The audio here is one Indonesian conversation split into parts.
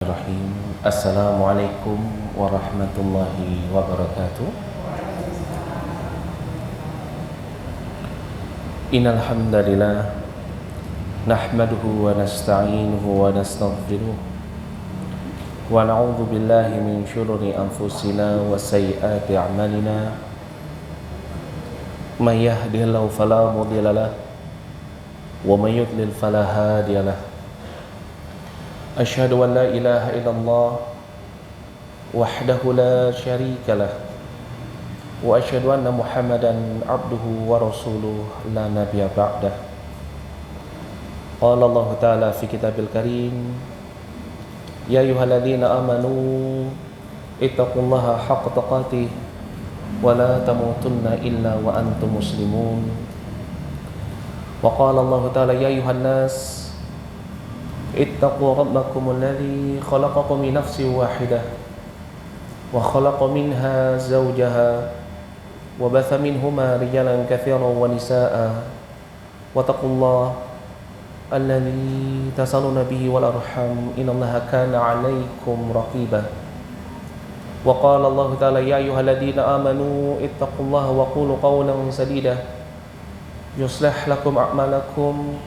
Bismillahirrahmanirrahim. Assalamualaikum warahmatullahi wabarakatuh. Innal hamdalillah nahmaduhu wa nasta'inuhu wa nastaghfiruh wa na'udzu billahi min syururi anfusina wa sayyiati a'malina. May yahdihillahu fala mudilla lahu wa may yudlil fala hadiya lahu. Asyhadu an la ilaha illallah wahdahu la syarika lah wa asyhadu anna Muhammadan abduhu wa rasuluh la nabiyya ba'dah. Qala Allah ta'ala fi kitabil karim, ya ayyuhalladzina amanu ittaqullaha haqqa tuqatih wa la tamutunna illa wa antum muslimun. Wa qala Allah ta'ala, ya ayyuhan nas ittaqu rabbakum alladzi khalaqakum min nafsin wahidah wa khalaqa minha zawjaha wa batha minhuma rijalan katsiran wa nisaa'a wa taqullaha alladzi tasaluna bihi wal arham innallaha kana 'alaykum raqiba. Wa qala Allah ta'ala, ya ayyuhalladzina amanu ittaqullaha wa qulu qawlan sadida yuslih lakum a'malakum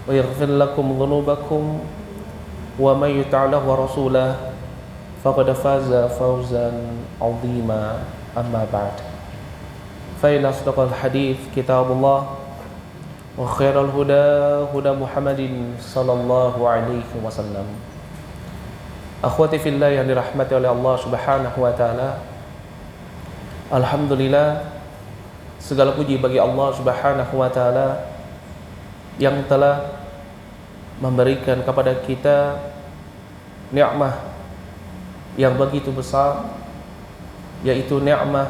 wa yaghfir lakum dhunubakum wa may yuti' Allaha wa rasulahu faqad faza fawzan 'azima. Amma ba'd, fa inna asdaqal hadits kitabullah wa khairal huda huda Muhammadin sallallahu alaihi wasallam. Akhwati fillah yang dirahmati oleh Allah Subhanahu wa taala, alhamdulillah, segala puji bagi Allah Subhanahu wa taala yang telah memberikan kepada kita nikmat yang begitu besar, yaitu nikmat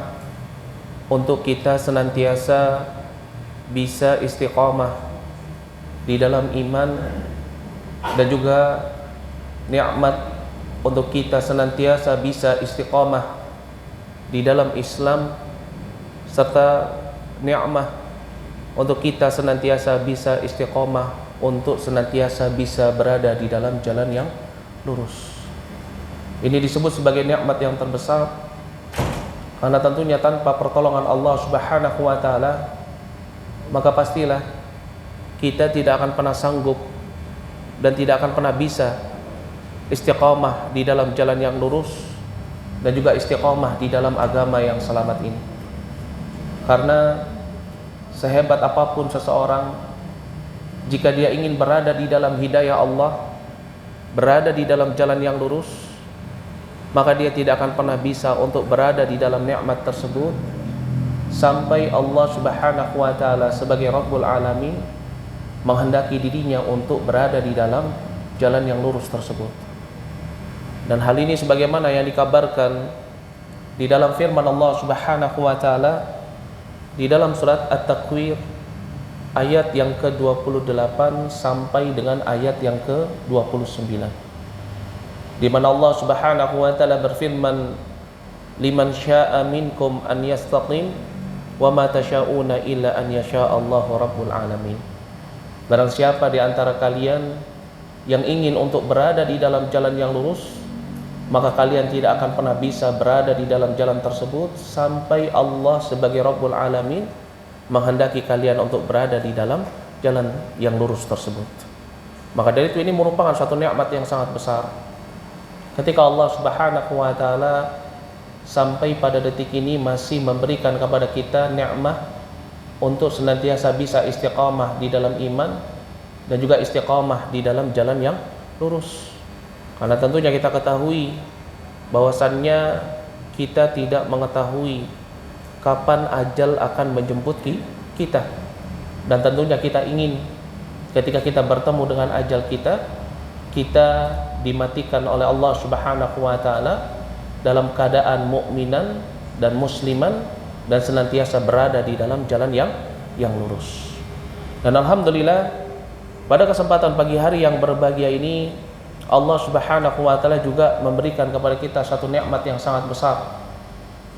untuk kita senantiasa bisa istiqamah di dalam iman, dan juga nikmat untuk kita senantiasa bisa istiqamah di dalam Islam, serta nikmat untuk kita senantiasa bisa istiqomah, untuk senantiasa bisa berada di dalam jalan yang lurus. Ini disebut sebagai nikmat yang terbesar, karena tentunya tanpa pertolongan Allah Subhanahu wa taala, maka pastilah kita tidak akan pernah sanggup dan tidak akan pernah bisa istiqomah di dalam jalan yang lurus, dan juga istiqomah di dalam agama yang selamat ini. Karena sehebat apapun seseorang, jika dia ingin berada di dalam hidayah Allah, berada di dalam jalan yang lurus, maka dia tidak akan pernah bisa untuk berada di dalam nikmat tersebut sampai Allah Subhanahu wa taala sebagai Rabbul Alamin menghendaki dirinya untuk berada di dalam jalan yang lurus tersebut. Dan hal ini sebagaimana yang dikabarkan di dalam firman Allah Subhanahu wa taala di dalam surat At-Takwir ayat yang ke-28 sampai dengan ayat yang ke-29, di mana Allah Subhanahu wa taala berfirman, liman syaa'a minkum an yastaqim wa ma tasyauna illa an yasha'allahu rabbul alamin. Barang siapa di antara kalian yang ingin untuk berada di dalam jalan yang lurus, maka kalian tidak akan pernah bisa berada di dalam jalan tersebut sampai Allah sebagai Rabbul Alamin menghendaki kalian untuk berada di dalam jalan yang lurus tersebut. Maka dari itu, ini merupakan suatu nikmat yang sangat besar ketika Allah Subhanahu wa taala sampai pada detik ini masih memberikan kepada kita nikmat untuk senantiasa bisa istiqamah di dalam iman, dan juga istiqamah di dalam jalan yang lurus. Karena tentunya kita ketahui bahwasannya kita tidak mengetahui kapan ajal akan menjemput kita. Dan tentunya kita ingin ketika kita bertemu dengan ajal kita dimatikan oleh Allah Subhanahu wa taala dalam keadaan mukminan dan musliman, dan senantiasa berada di dalam jalan yang lurus. Dan alhamdulillah, pada kesempatan pagi hari yang berbahagia ini, Allah Subhanahu wa taala juga memberikan kepada kita satu nikmat yang sangat besar,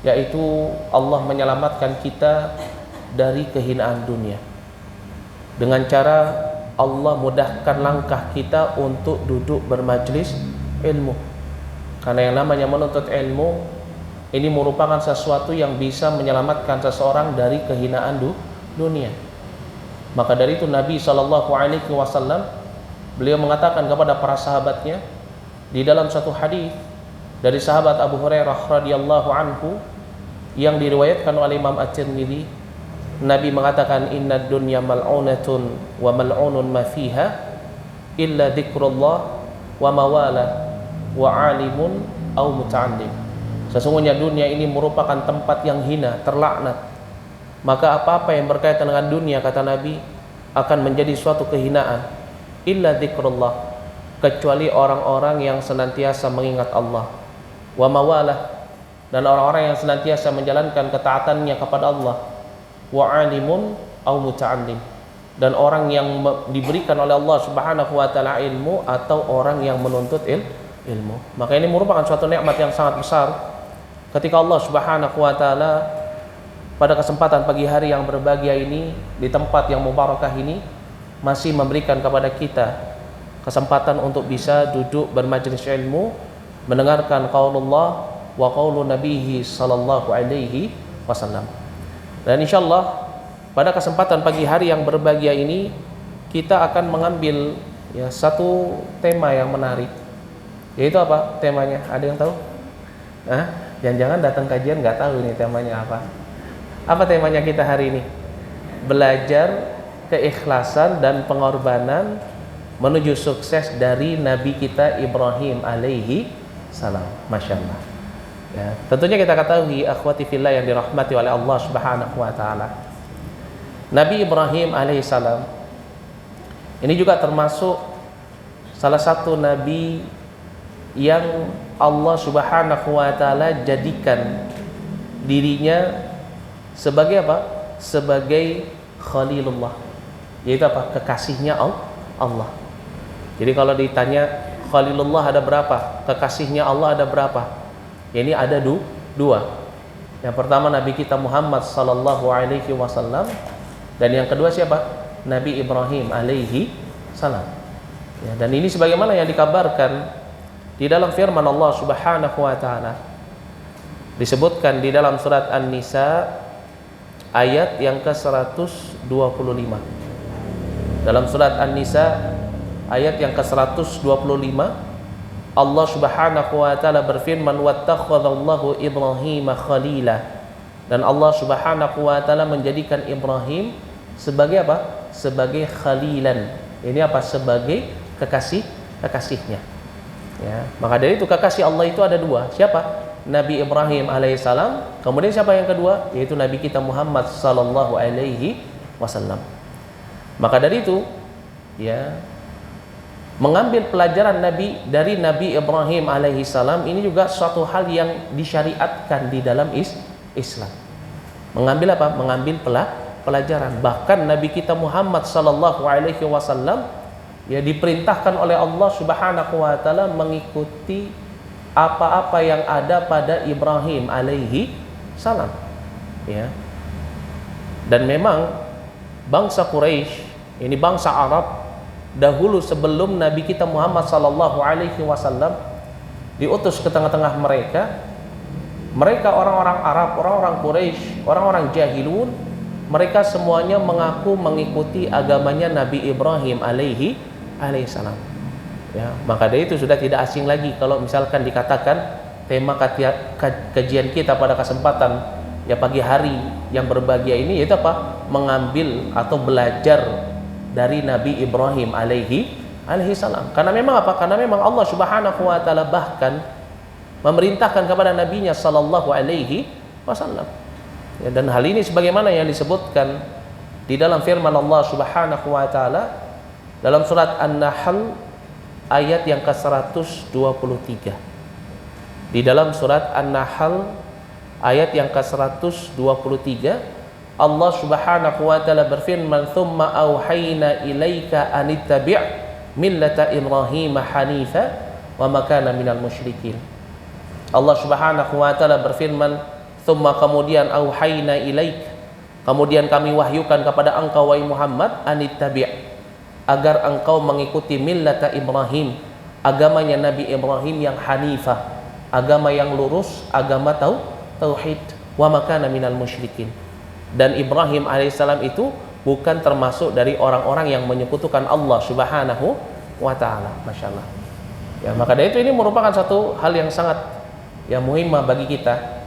yaitu Allah menyelamatkan kita dari kehinaan dunia dengan cara Allah mudahkan langkah kita untuk duduk bermajlis ilmu. Karena yang namanya menuntut ilmu ini merupakan sesuatu yang bisa menyelamatkan seseorang dari kehinaan dunia. Maka dari itu Nabi SAW beliau mengatakan kepada para sahabatnya di dalam satu hadis dari sahabat Abu Hurairah radhiyallahu anhu yang diriwayatkan oleh Imam At-Tirmidzi, Nabi mengatakan inna dunya mal'unatun wa mal'unun ma fiha illa dzikrullah wa mawala wa alimun au muta'allim. Sesungguhnya dunia ini merupakan tempat yang hina, terlaknat. Maka apa-apa yang berkaitan dengan dunia, kata Nabi, akan menjadi suatu kehinaan. Illa dzikrullah, kecuali orang-orang yang senantiasa mengingat Allah. Wa mawalah, dan orang-orang yang senantiasa menjalankan ketaatannya kepada Allah. Wa alimun au muta'allim, dan orang yang diberikan oleh Allah Subhanahu wa taala ilmu atau orang yang menuntut ilmu. Maka ini merupakan suatu nikmat yang sangat besar ketika Allah Subhanahu wa taala pada kesempatan pagi hari yang berbahagia ini, di tempat yang mubarakah ini, masih memberikan kepada kita kesempatan untuk bisa duduk bermajelis ilmu, mendengarkan qaulullah wa qaulun nabihi sallallahu alaihi wasallam. Dan insyaallah pada kesempatan pagi hari yang berbahagia ini kita akan mengambil satu tema yang menarik. Yaitu apa temanya? Ada yang tahu? Jangan-jangan datang kajian nggak tahu ini temanya apa. Apa temanya kita hari ini? Belajar keikhlasan dan pengorbanan menuju sukses dari Nabi kita Ibrahim alaihi salam. Masya Allah. Ya, tentunya kita ketahui akhwati fillah yang dirahmati oleh Allah Subhanahu wa taala. Nabi Ibrahim alaihi salam ini juga termasuk salah satu nabi yang Allah Subhanahu wa taala jadikan dirinya sebagai apa? Sebagai Khalilullah. Yaitu apa? Kekasihnya Allah. Jadi kalau ditanya Khalilullah ada berapa? Kekasihnya Allah ada berapa? Ini ada dua. Yang pertama Nabi kita Muhammad sallallahu alaihi wasallam, dan yang kedua siapa? Nabi Ibrahim alaihi salam. Ya, dan ini sebagaimana yang dikabarkan di dalam firman Allah Subhanahu wa taala, disebutkan di dalam surat An-Nisa ayat yang ke-125. Dalam surat An-Nisa ayat yang ke-125, Allah Subhanahu wa taala berfirman, wattakhadallahu Ibrahim khalila, dan Allah Subhanahu wa taala menjadikan Ibrahim sebagai apa? Sebagai khalilan. Ini apa? Sebagai kekasihnya. Ya, maka dari itu kekasih Allah itu ada dua. Siapa? Nabi Ibrahim alaihissalam. Kemudian siapa yang kedua? Yaitu Nabi kita Muhammad sallallahu alaihi wasallam. Maka dari itu, ya, mengambil pelajaran Nabi dari Nabi Ibrahim alaihissalam ini juga suatu hal yang disyariatkan di dalam Islam. Mengambil apa? Mengambil pelajaran. Bahkan Nabi kita Muhammad sallallahu alaihi wasallam diperintahkan oleh Allah Subhanahu wa taala mengikuti apa-apa yang ada pada Ibrahim alaihi salam. Ya. Dan memang bangsa Quraisy, ini bangsa Arab, dahulu sebelum Nabi kita Muhammad sallallahu alaihi wasallam diutus ke tengah-tengah mereka orang-orang Arab, orang-orang Quraisy, orang-orang jahilun, mereka semuanya mengaku mengikuti agamanya Nabi Ibrahim alaihi salam. Ya, maka dari itu sudah tidak asing lagi kalau misalkan dikatakan tema kajian kita pada kesempatan pagi hari yang berbahagia ini yaitu apa? Mengambil atau belajar dari Nabi Ibrahim alaihi salam. Karena memang apa? Karena memang Allah Subhanahu wa taala bahkan memerintahkan kepada nabinya sallallahu alaihi wasallam. Ya, dan hal ini sebagaimana yang disebutkan di dalam firman Allah Subhanahu wa taala dalam surat An-Nahl ayat yang ke-123. Di dalam surat An-Nahl ayat yang ke-123, Allah Subhanahu wa taala berfirman, "Tsumma auhayna ilaika anittabi' millata Ibrahim hanifa wa ma kana minal musyrikin." Allah Subhanahu wa taala berfirman, "Tsumma kemudian auhayna ilaik, kemudian kami wahyukan kepada engkau wahai Muhammad, anittabi', agar engkau mengikuti millata Ibrahim, agamanya Nabi Ibrahim yang hanifah, agama yang lurus, agama tauhid, wa makana minal musyrikin. Dan Ibrahim alaihissalam itu bukan termasuk dari orang-orang yang menyekutukan Allah Subhanahu wa taala. Masyaallah. Ya, maka dari itu ini merupakan satu hal yang sangat muhimmah bagi kita,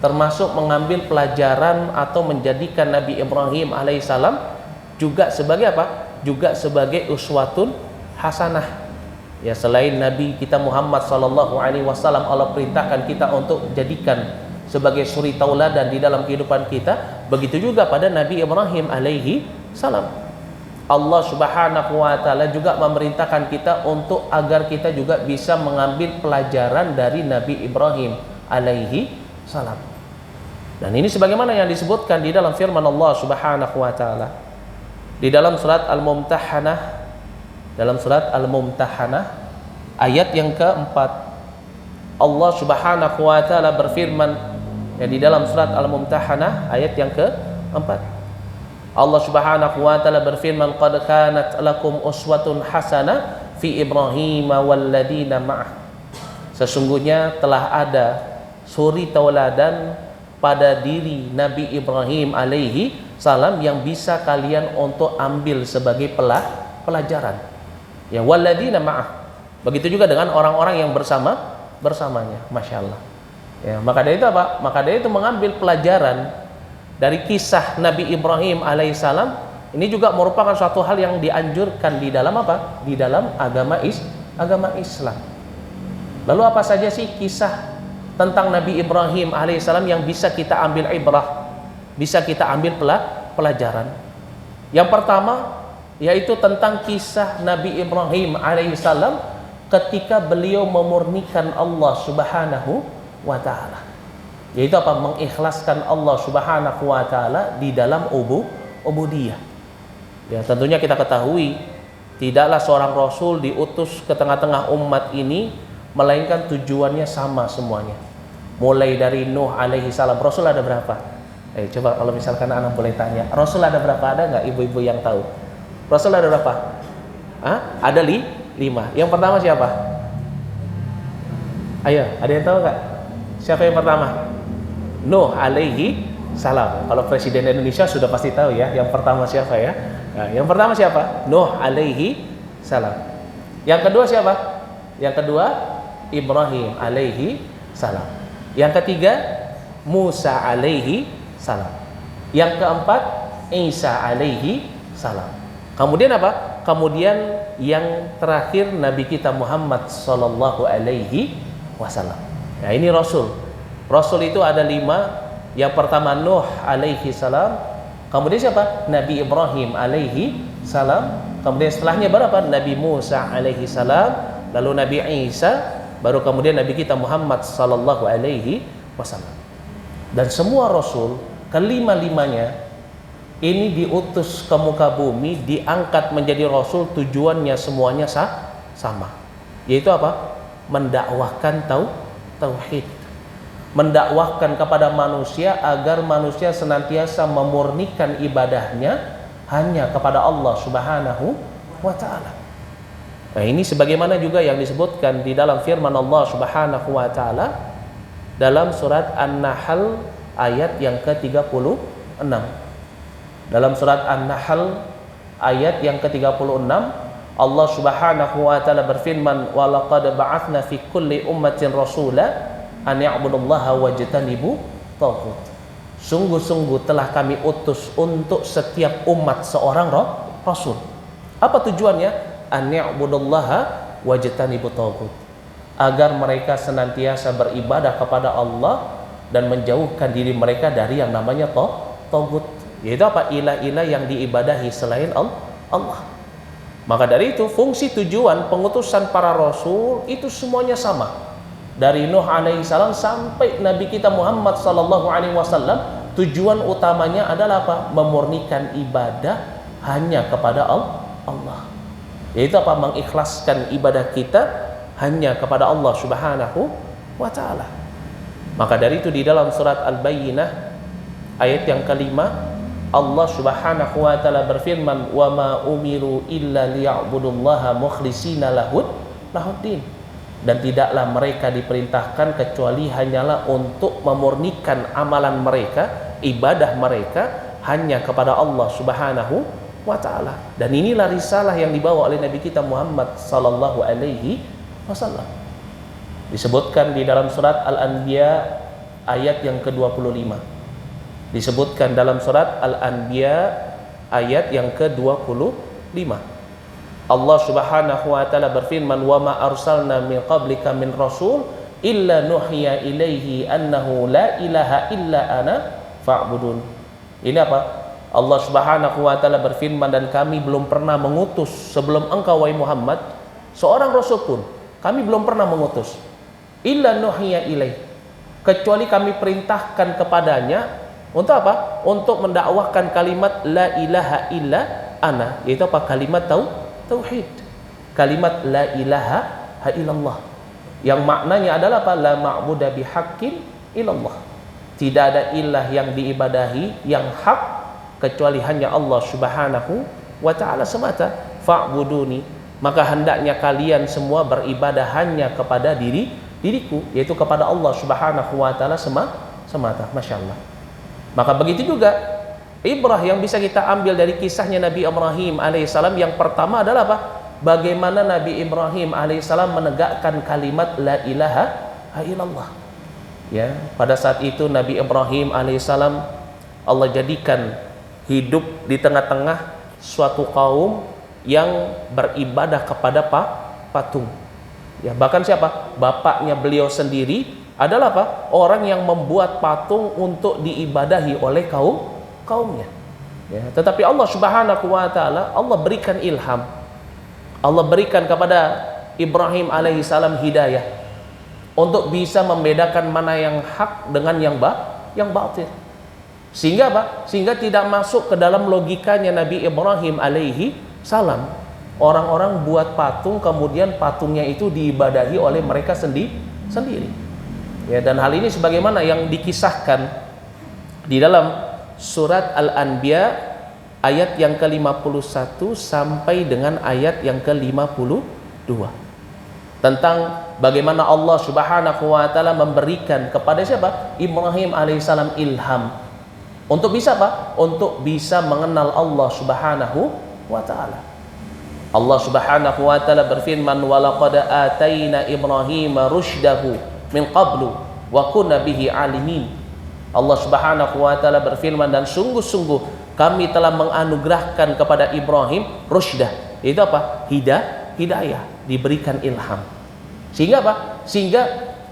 termasuk mengambil pelajaran atau menjadikan Nabi Ibrahim alaihissalam juga sebagai apa? Juga sebagai uswatun hasanah. Ya, selain Nabi kita Muhammad sallallahu alaihi wasallam Allah perintahkan kita untuk jadikan sebagai suri tauladan di dalam kehidupan kita, begitu juga pada Nabi Ibrahim alaihi salam. Allah Subhanahu wa taala juga memerintahkan kita untuk agar kita juga bisa mengambil pelajaran dari Nabi Ibrahim alaihi salam. Dan ini sebagaimana yang disebutkan di dalam firman Allah Subhanahu wa taala di dalam surat Al-Mumtahanah, ayat yang keempat, Allah Subhanahu wa taala berfirman di dalam surat Al-Mumtahanah ayat yang keempat. Allah Subhanahu wa taala berfirman, qad kanat lakum uswatun hasanah fi Ibrahim walladzina ma'ah. Sesungguhnya telah ada suri tauladan pada diri Nabi Ibrahim alaihi salam yang bisa kalian untuk ambil sebagai pelajaran. Ya, walladzina ma'ah. Begitu juga dengan orang-orang yang bersamanya. Masya Allah. Ya, maka dari itu apa? Maka dari itu mengambil pelajaran dari kisah Nabi Ibrahim alaihissalam ini juga merupakan suatu hal yang dianjurkan di dalam apa? Di dalam agama Islam. Lalu apa saja sih kisah tentang Nabi Ibrahim alaihissalam yang bisa kita ambil ibrah, bisa kita ambil pelajaran? Yang pertama yaitu tentang kisah Nabi Ibrahim alaihissalam ketika beliau memurnikan Allah Subhanahu wa taala. Yaitu apa? Mengikhlaskan Allah Subhanahu wa taala di dalam ubudiyah. Ya, tentunya kita ketahui tidaklah seorang rasul diutus ke tengah-tengah umat ini melainkan tujuannya sama semuanya. Mulai dari Nuh alaihi salam. Rasul ada berapa? Coba kalau misalkan anak boleh tanya, Rasul ada berapa? Ada nggak ibu-ibu yang tahu? Rasul ada berapa? Ada 5. Yang pertama siapa? Ayo, ada yang tahu nggak? Siapa yang pertama? Nuh alaihi salam. Kalau Presiden Indonesia sudah pasti tahu ya. Yang pertama siapa ya? Nah, yang pertama siapa? Nuh alaihi salam. Yang kedua siapa? Yang kedua Ibrahim alaihi salam. Yang ketiga Musa alaihi salam. Yang keempat Isa alaihi salam. Kemudian apa? Kemudian yang terakhir Nabi kita Muhammad sallallahu alaihi wasallam. Nah, ini Rasul. Rasul itu ada 5. Yang pertama Nuh alaihi salam. Kemudian siapa? Nabi Ibrahim alaihi salam. Kemudian setelahnya berapa? Nabi Musa alaihi salam. Lalu Nabi Isa. Baru kemudian Nabi kita Muhammad sallallahu alaihi wasallam. Dan semua Rasul, kelima-limanya ini diutus ke muka bumi, diangkat menjadi Rasul, tujuannya semuanya sama. Yaitu apa? Mendakwahkan tauhid. Mendakwahkan kepada manusia agar manusia senantiasa memurnikan ibadahnya hanya kepada Allah Subhanahu wa taala. Nah, ini sebagaimana juga yang disebutkan di dalam firman Allah Subhanahu wa taala dalam surat An-Nahl ayat yang ke-36. Dalam surat An-Nahl ayat yang ke-36 Allah Subhanahu wa taala berfirman, "Wa laqad ba'atsna fi kulli ummatin rasula an ya'budullaha wajtanibu taghut." Sungguh-sungguh telah kami utus untuk setiap umat seorang rasul. Apa tujuannya? An ya'budullaha wajtanibu taghut. Agar mereka senantiasa beribadah kepada Allah dan menjauhkan diri mereka dari yang namanya taghut. Yaitu apa? Ilah-ilah yang diibadahi selain Allah. Maka dari itu fungsi tujuan pengutusan para rasul itu semuanya sama. Dari Nuh alaihi salam sampai Nabi kita Muhammad sallallahu alaihi wasallam, tujuan utamanya adalah apa? Memurnikan ibadah hanya kepada Allah. Yaitu apa? Mengikhlaskan ibadah kita hanya kepada Allah Subhanahu wa taala. Maka dari itu di dalam surat Al-Bayyinah ayat yang kelima Allah Subhanahu wa taala berfirman, "Wa ma umiru illa liya'budullaha mukhlishina lahuddin. Dan tidaklah mereka diperintahkan kecuali hanyalah untuk memurnikan amalan mereka, ibadah mereka hanya kepada Allah Subhanahu wa ta'ala. Dan inilah risalah yang dibawa oleh Nabi kita Muhammad sallallahu alaihi wasallam. Disebutkan di dalam surat Al-Anbiya ayat yang ke-25. Disebutkan dalam surat Al-Anbiya ayat yang ke-25. Allah Subhanahu wa ta'ala berfirman, "Wa ma arsalna min qablika min rasul illa nuhiya ilaihi annahu la ilaha illa ana fa'budun." Ini apa? Allah Subhanahu wa ta'ala berfirman, dan kami belum pernah mengutus sebelum engkau wahai Muhammad seorang rasul pun, kami belum pernah mengutus, illa nuhiya ilaihi, kecuali kami perintahkan kepadanya untuk apa? Untuk mendakwahkan kalimat la ilaha illa ana, yaitu apa? Kalimat tauhid, kalimat la ilaha illallah, yang maknanya adalah apa? La ma'budu bihaqqin illallah, tidak ada ilah yang diibadahi yang hak kecuali hanya Allah Subhanahu wa ta'ala semata. Fa'buduni, maka hendaknya kalian semua beribadah hanya kepada diriku, yaitu kepada Allah Subhanahu wa ta'ala semata. Masya Allah. Maka begitu juga ibrah yang bisa kita ambil dari kisahnya Nabi Ibrahim alaihissalam. Yang pertama adalah apa? Bagaimana Nabi Ibrahim alaihissalam menegakkan kalimat la ilaha illallah. Ya, pada saat itu Nabi Ibrahim alaihissalam Allah jadikan hidup di tengah-tengah suatu kaum yang beribadah kepada patung. Ya, bahkan siapa? Bapaknya beliau sendiri adalah apa? Orang yang membuat patung untuk diibadahi oleh kaumnya. Ya, tetapi Allah Subhanahu wa ta'ala, Allah berikan ilham, Allah berikan kepada Ibrahim alaihissalam hidayah untuk bisa membedakan mana yang hak dengan yang batil. Sehingga apa? Sehingga tidak masuk ke dalam logikanya Nabi Ibrahim alaihi salam. Orang-orang buat patung, kemudian patungnya itu diibadahi oleh mereka sendiri. Ya, dan hal ini sebagaimana yang dikisahkan di dalam surat Al-Anbiya ayat yang ke-51 sampai dengan ayat yang ke-52, tentang bagaimana Allah Subhanahu wa ta'ala memberikan kepada siapa? Ibrahim alaihissalam ilham untuk bisa apa? Untuk bisa mengenal Allah Subhanahu wa ta'ala. Allah Subhanahu wa ta'ala berfirman, "Wa laqad ataina Ibrahima rusydahu min qablu wa kunna bihi alimin." Allah Subhanahu wa ta'ala berfirman, dan sungguh-sungguh kami telah menganugerahkan kepada Ibrahim rusydah, itu apa? Hidayah, diberikan ilham. Sehingga apa? Sehingga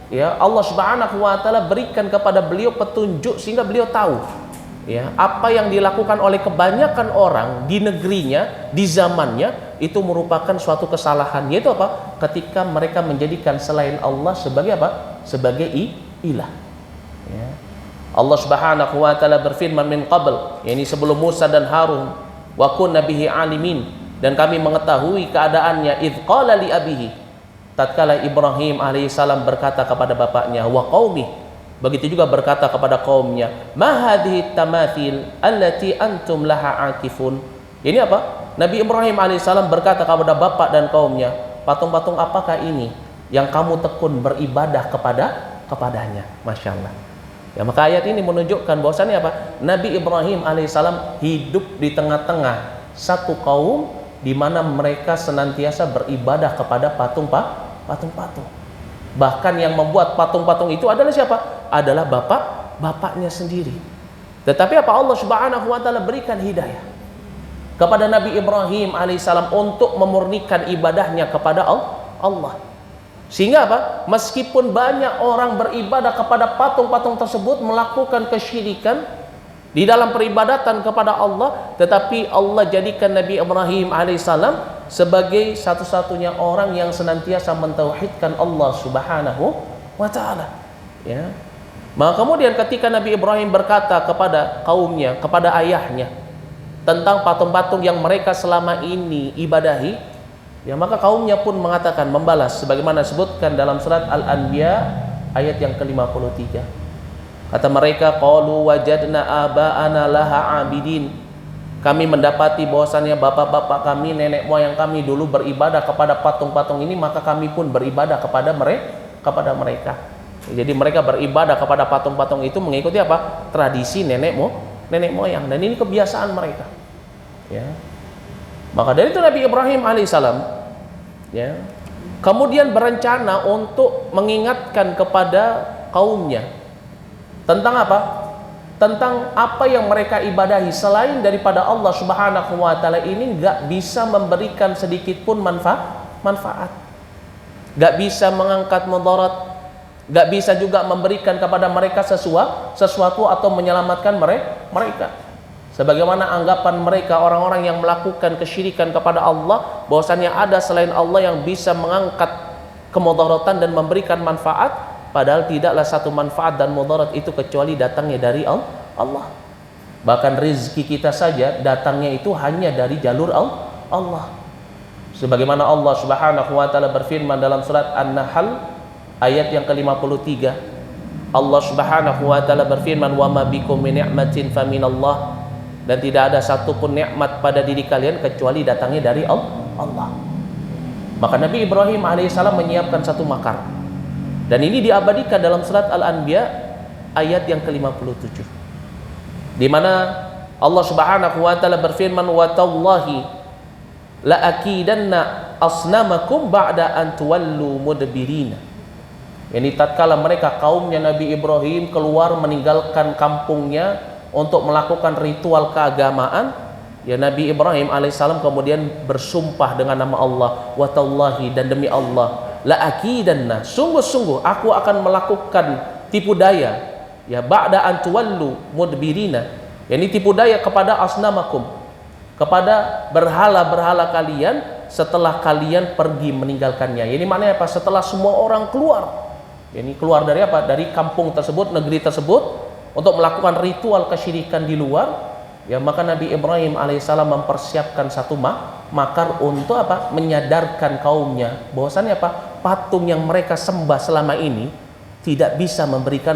ya Allah Subhanahu wa ta'ala berikan kepada beliau petunjuk sehingga beliau tahu ya apa yang dilakukan oleh kebanyakan orang di negerinya, di zamannya, itu merupakan suatu kesalahan, yaitu apa? Ketika mereka menjadikan selain Allah sebagai apa? Sebagai ilah. Ya. Allah Subhanahu wa ta'ala berfirman min qabl, yakni sebelum Musa dan Harun, wa kunna bihi alimin, dan kami mengetahui keadaannya, idz qala li abihi, tatkala Ibrahim alaihissalam berkata kepada bapaknya, wa qaumi, begitu juga berkata kepada kaumnya, ma hadhihi tamathil allati antum laha akifun. Ini apa? Nabi Ibrahim alaihissalam berkata kepada bapak dan kaumnya, patung-patung apakah ini yang kamu tekun beribadah kepadanya? Masya Allah. Ya, maka ayat ini menunjukkan bahwasannya apa? Nabi Ibrahim alaihissalam hidup di tengah-tengah satu kaum di mana mereka senantiasa beribadah kepada patung-patung. Bahkan yang membuat patung-patung itu adalah siapa? Adalah bapaknya sendiri. Tetapi apa? Allah Subhanahu wa ta'ala berikan hidayah kepada Nabi Ibrahim alaihissalam untuk memurnikan ibadahnya kepada Allah. Sehingga apa? Meskipun banyak orang beribadah kepada patung-patung tersebut, melakukan kesyirikan di dalam peribadatan kepada Allah, tetapi Allah jadikan Nabi Ibrahim alaihissalam sebagai satu-satunya orang yang senantiasa mentauhidkan Allah Subhanahu wa ta'ala. Ya. Maka kemudian ketika Nabi Ibrahim berkata kepada kaumnya, kepada ayahnya, tentang patung-patung yang mereka selama ini ibadahi, ya, maka kaumnya pun mengatakan, membalas sebagaimana disebutkan dalam surat Al-Anbiya ayat yang ke-53. Kata mereka, qalu wajadna aba'ana laha abidin. Kami mendapati bahwasannya bapak-bapak kami, nenek moyang kami dulu beribadah kepada patung-patung ini, maka kami pun beribadah kepada mereka. Jadi mereka beribadah kepada patung-patung itu mengikuti apa? Tradisi nenek moyang, dan ini kebiasaan mereka. Ya. Maka dari itu Nabi Ibrahim alaihissalam, ya, kemudian berencana untuk mengingatkan kepada kaumnya tentang apa? Tentang apa yang mereka ibadahi selain daripada Allah Subhanahu wa taala ini nggak bisa memberikan sedikit pun manfaat. Nggak bisa mengangkat mudarat, nggak bisa juga memberikan kepada mereka sesuatu atau menyelamatkan mereka. Sebagaimana anggapan mereka orang-orang yang melakukan kesyirikan kepada Allah, bahwasannya ada selain Allah yang bisa mengangkat kemudaratan dan memberikan manfaat, padahal tidaklah satu manfaat dan mudarat itu kecuali datangnya dari Allah. Bahkan rezeki kita saja datangnya itu hanya dari jalur Allah. Sebagaimana Allah Subhanahu wa taala berfirman dalam surat An-Nahl ayat yang ke-53. Allah Subhanahu wa taala berfirman, "Wa ma bikum min ni'matin faminallah." Dan tidak ada satupun nikmat pada diri kalian kecuali datangnya dari Allah. Maka Nabi Ibrahim alaihissalam menyiapkan satu makar. Dan ini diabadikan dalam surat Al-Anbiya ayat yang ke-57. Di mana Allah Subhanahu wa taala berfirman, "Wa tallahi la akidanna asnamakum ba'da an tuwallu mudbirina." Ini tatkala mereka kaumnya Nabi Ibrahim keluar meninggalkan kampungnya untuk melakukan ritual keagamaan, ya Nabi Ibrahim alaihissalam kemudian bersumpah dengan nama Allah, wa tallahi, dan demi Allah, la akidanna, sungguh-sungguh aku akan melakukan tipu daya, ya ba'da an tuwallu mudbirina, yakni tipu daya kepada asnamakum, kepada berhala-berhala kalian setelah kalian pergi meninggalkannya. Ini maknanya apa? Setelah semua orang keluar, ini keluar dari apa? Dari kampung tersebut, negeri tersebut, untuk melakukan ritual kesyirikan di luar, ya maka Nabi Ibrahim alaihissalam mempersiapkan satu makar untuk apa? Menyadarkan kaumnya bahwasannya apa? Patung yang mereka sembah selama ini tidak bisa memberikan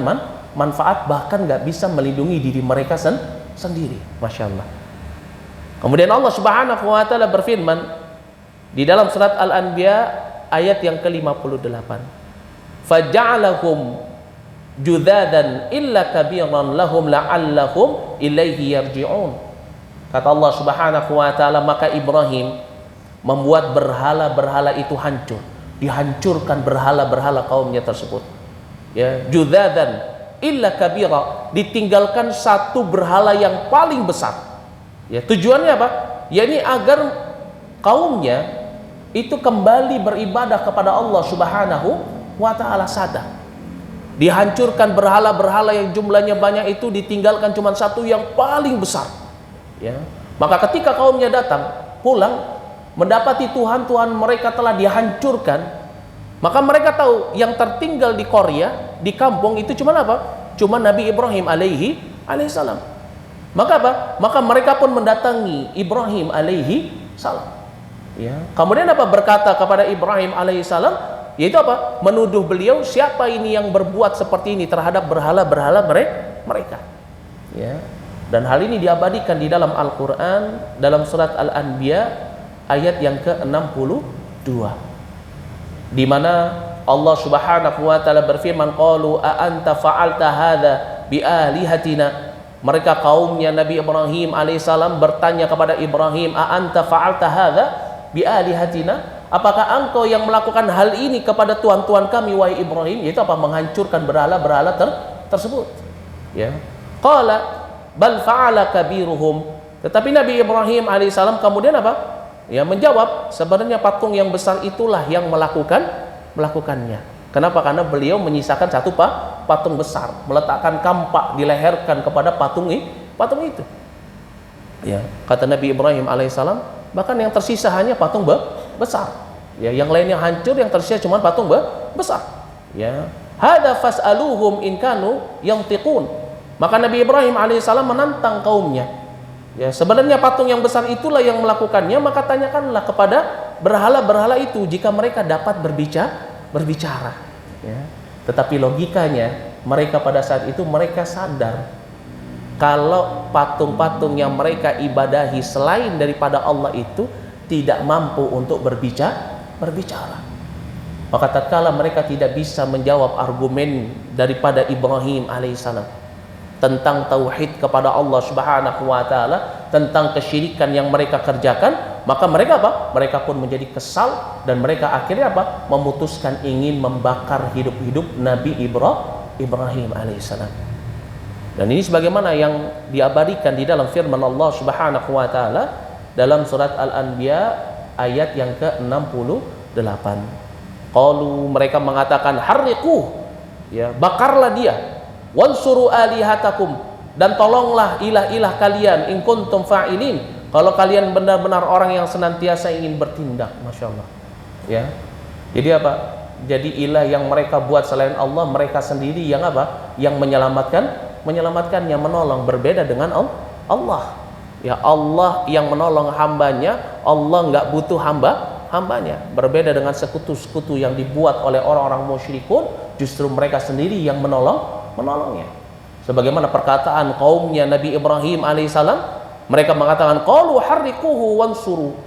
manfaat, bahkan nggak bisa melindungi diri mereka sendiri. Masya Allah. Kemudian Allah Subhanahu wa taala berfirman di dalam surat Al-Anbiya ayat yang ke-58, "Faja'alahum judzadan illa kabiran lahum la'allahum ilaihi yarji'un." Kata Allah Subhanahu wa taala, maka Ibrahim membuat berhala-berhala itu hancur, dihancurkan berhala-berhala kaumnya tersebut. Ya, judzadan illa kabira, ditinggalkan satu berhala yang paling besar. Ya, tujuannya apa? yakni agar kaumnya itu kembali beribadah kepada Allah Subhanahu wa taala sadar. Dihancurkan berhala-berhala yang jumlahnya banyak itu, ditinggalkan cuma satu yang paling besar. Ya. Maka ketika kaumnya datang pulang mendapati Tuhan mereka telah dihancurkan, maka mereka tahu yang tertinggal di Korea, di kampung itu cuma apa? Cuma Nabi Ibrahim alaihissalam. Maka apa? Maka mereka pun mendatangi Ibrahim alaihi salam. Ya. Kemudian apa? Berkata kepada Ibrahim alaihissalam, yaitu apa? Menuduh beliau, siapa ini yang berbuat seperti ini terhadap berhala-berhala mereka. Ya. Dan hal ini diabadikan di dalam Al-Quran dalam surat Al-Anbiya ayat yang ke-62, di mana Allah Subhanahu wa taala berfirman, qalu a anta fa'alta hadza bi alihatina. Mereka kaumnya Nabi Ibrahim alaihissalam bertanya kepada Ibrahim, a anta fa'alta hadza bi alihatina, apakah engkau yang melakukan hal ini kepada tuhan-tuhan kami wahai Ibrahim? Yaitu apa? Menghancurkan berhala-berhala tersebut. Ya. Qala bal fa'ala kabiruhum. Tetapi Nabi Ibrahim alaihissalam kemudian apa? Ya, menjawab, sebenarnya patung yang besar itulah yang melakukannya. Kenapa? Karena beliau menyisakan satu patung besar, meletakkan kampak, dileherkan kepada patung itu. Ya, kata Nabi Ibrahim alaihissalam, bahkan yang tersisa hanya patung besar. Ya, yang lainnya hancur, yang tersisa cuma patung besar. Ya, hadza fas'aluhum in kanu yantiqun. Maka Nabi Ibrahim alaihissalam menantang kaumnya. Ya, sebenarnya patung yang besar itulah yang melakukannya, maka tanyakanlah kepada berhala-berhala itu jika mereka dapat berbicara. Ya. Tetapi logikanya mereka pada saat itu mereka sadar kalau patung-patung yang mereka ibadahi selain daripada Allah itu tidak mampu untuk berbicara. Maka tatkala mereka tidak bisa menjawab argumen daripada Ibrahim alaihissalam tentang tauhid kepada Allah Subhanahu wa taala, tentang kesyirikan yang mereka kerjakan, maka mereka apa? Mereka pun menjadi kesal dan mereka akhirnya apa? Memutuskan ingin membakar hidup-hidup Nabi Ibrahim alaihissalam. Dan ini sebagaimana yang diabadikan di dalam firman Allah Subhanahu wa taala dalam surat Al-Anbiya ayat yang ke-68. Qalu, mereka mengatakan, harriquh, ya, bakarlah dia, wansuru alihatakum, dan tolonglah ilah-ilah kalian, in kuntum fa'ilin, kalau kalian benar-benar orang yang senantiasa ingin bertindak. Masya Allah, ya. Jadi apa? Jadi ilah yang mereka buat selain Allah, mereka sendiri yang apa? Yang menyelamatkan, yang menolong. Berbeda dengan Allah. Ya, Allah yang menolong hambanya, Allah nggak butuh hambanya. Berbeda dengan sekutu-sekutu yang dibuat oleh orang-orang musyrikun, justru mereka sendiri yang menolongnya. Sebagaimana perkataan kaumnya Nabi Ibrahim alaihissalam, mereka mengatakan qalu harriquhu wansuru,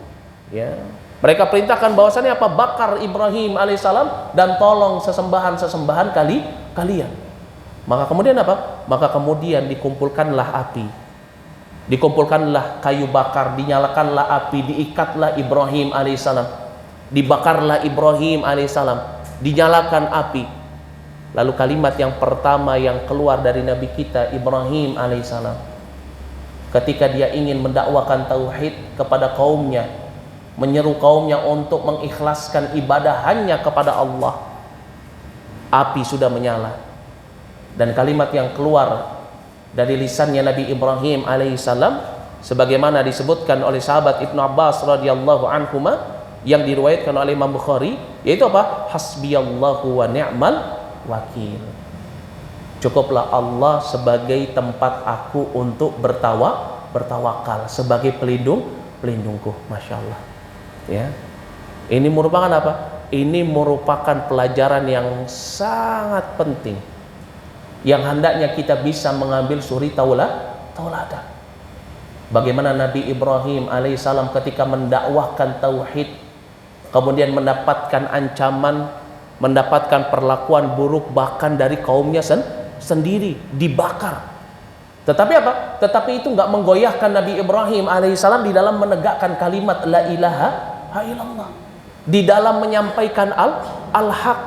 ya, mereka perintahkan bahwasannya apa? Bakar Ibrahim alaihissalam dan tolong sesembahan kalian. Maka kemudian apa? Maka kemudian dikumpulkanlah api, dikumpulkanlah kayu bakar, dinyalakanlah api, diikatlah Ibrahim alaihissalam, dibakarlah Ibrahim alaihissalam, dinyalakan api. Lalu kalimat yang pertama yang keluar dari Nabi kita Ibrahim alaihissalam ketika dia ingin mendakwakan tauhid kepada kaumnya, menyeru kaumnya untuk mengikhlaskan ibadah hanya kepada Allah, api sudah menyala. Dan kalimat yang keluar dari lisannya Nabi Ibrahim alaihissalam sebagaimana disebutkan oleh sahabat Ibnu Abbas radhiyallahu anhuma yang diriwayatkan oleh Imam Bukhari, yaitu apa? Hasbiyallahu wa ni'mal wakil. Cukuplah Allah sebagai tempat aku untuk bertawakal, sebagai pelindungku. Masya Allah, ya. Ini merupakan apa? Ini merupakan pelajaran yang sangat penting yang hendaknya kita bisa mengambil suri tauladan. Bagaimana Nabi Ibrahim alaihissalam ketika mendakwahkan tauhid, kemudian mendapatkan ancaman, mendapatkan perlakuan buruk bahkan dari kaumnya sendiri, dibakar. Tetapi apa? Tetapi itu nggak menggoyahkan Nabi Ibrahim alaihissalam di dalam menegakkan kalimat la ilaha illallah, di dalam menyampaikan al-haq,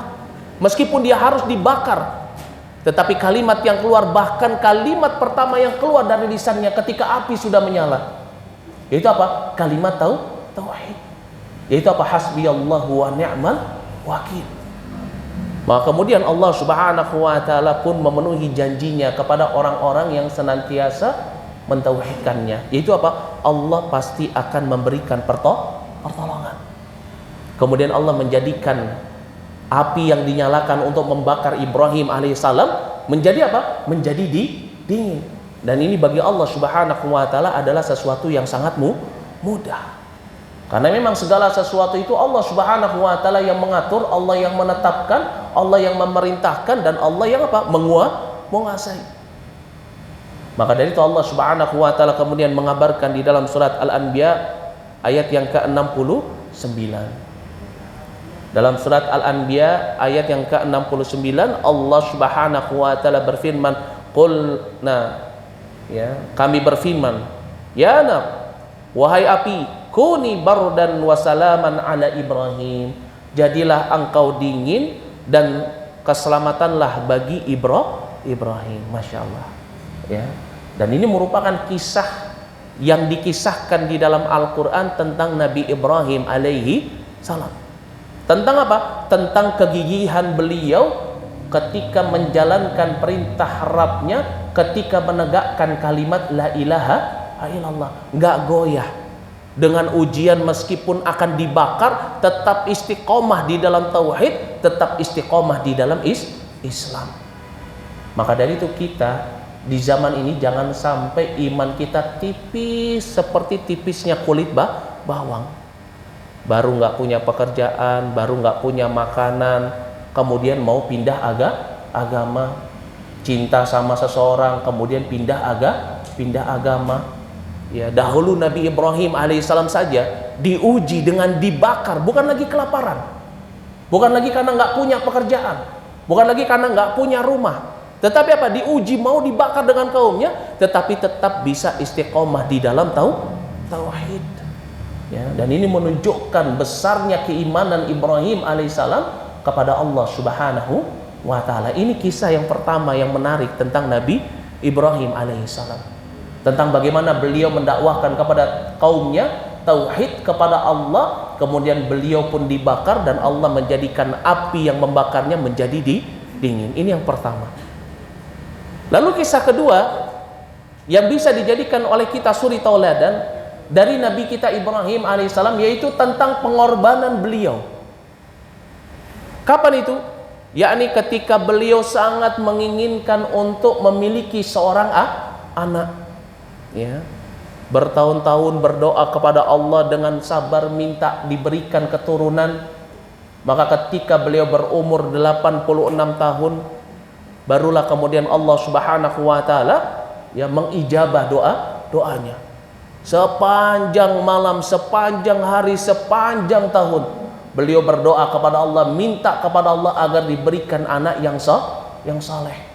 meskipun dia harus dibakar. Tetapi kalimat yang keluar, bahkan kalimat pertama yang keluar dari lisannya ketika api sudah menyala, yaitu apa? Kalimat tauhid, yaitu apa? Hasbiyallahu wa ni'mal wakil. Maka kemudian Allah Subhanahu wa taala pun memenuhi janjinya kepada orang-orang yang senantiasa mentauhidkannya, yaitu apa? Allah pasti akan memberikan pertolongan. Kemudian Allah menjadikan api yang dinyalakan untuk membakar Ibrahim alaihissalam menjadi apa? Menjadi dingin. Dan ini bagi Allah Subhanahu wa taala adalah sesuatu yang sangat mudah. Karena memang segala sesuatu itu Allah Subhanahu wa taala yang mengatur, Allah yang menetapkan, Allah yang memerintahkan, dan Allah yang apa? Menguasai. Maka dari itu Allah Subhanahu wa taala kemudian mengabarkan di dalam surat Al-Anbiya ayat yang ke-69. Dalam surat Al-Anbiya ayat yang ke-69 Allah Subhanahu wa taala berfirman, ya, kami berfirman, ya nar, wahai api, kuni bardan wa salaman ala Ibrahim, jadilah engkau dingin dan keselamatanlah bagi Ibrahim. Masya Allah, ya. Dan ini merupakan kisah yang dikisahkan di dalam Al-Quran tentang Nabi Ibrahim alaihi salam. Tentang apa? Tentang kegigihan beliau ketika menjalankan perintah Rabbnya, ketika menegakkan kalimat la ilaha illallah, nggak goyah dengan ujian, meskipun akan dibakar tetap istiqomah di dalam tauhid, tetap istiqomah di dalam Islam. Maka dari itu kita di zaman ini jangan sampai iman kita tipis seperti tipisnya kulit bawang. Baru nggak punya pekerjaan, baru nggak punya makanan, kemudian mau pindah agama, cinta sama seseorang kemudian pindah agama. Ya, dahulu Nabi Ibrahim alaihissalam saja diuji dengan dibakar, bukan lagi kelaparan, bukan lagi karena nggak punya pekerjaan, bukan lagi karena nggak punya rumah, tetapi apa? Diuji mau dibakar dengan kaumnya, tetapi tetap bisa istiqomah di dalam tauhid. Ya, dan ini menunjukkan besarnya keimanan Ibrahim alaihissalam kepada Allah Subhanahu wa ta'ala. Ini kisah yang pertama yang menarik tentang Nabi Ibrahim alaihissalam, tentang bagaimana beliau mendakwahkan kepada kaumnya tauhid kepada Allah, kemudian beliau pun dibakar dan Allah menjadikan api yang membakarnya menjadi dingin. Ini yang pertama. Lalu kisah kedua yang bisa dijadikan oleh kita suri tauladan dari Nabi kita Ibrahim alaihissalam, yaitu tentang pengorbanan beliau. Kapan itu? Yakni ketika beliau sangat menginginkan untuk memiliki seorang anak. Ya, bertahun-tahun berdoa kepada Allah dengan sabar minta diberikan keturunan. Maka ketika beliau berumur 86 tahun, barulah kemudian Allah Subhanahu wa ta'ala ya mengijabah doanya. Sepanjang malam, sepanjang hari, sepanjang tahun beliau berdoa kepada Allah, minta kepada Allah agar diberikan anak yang saleh.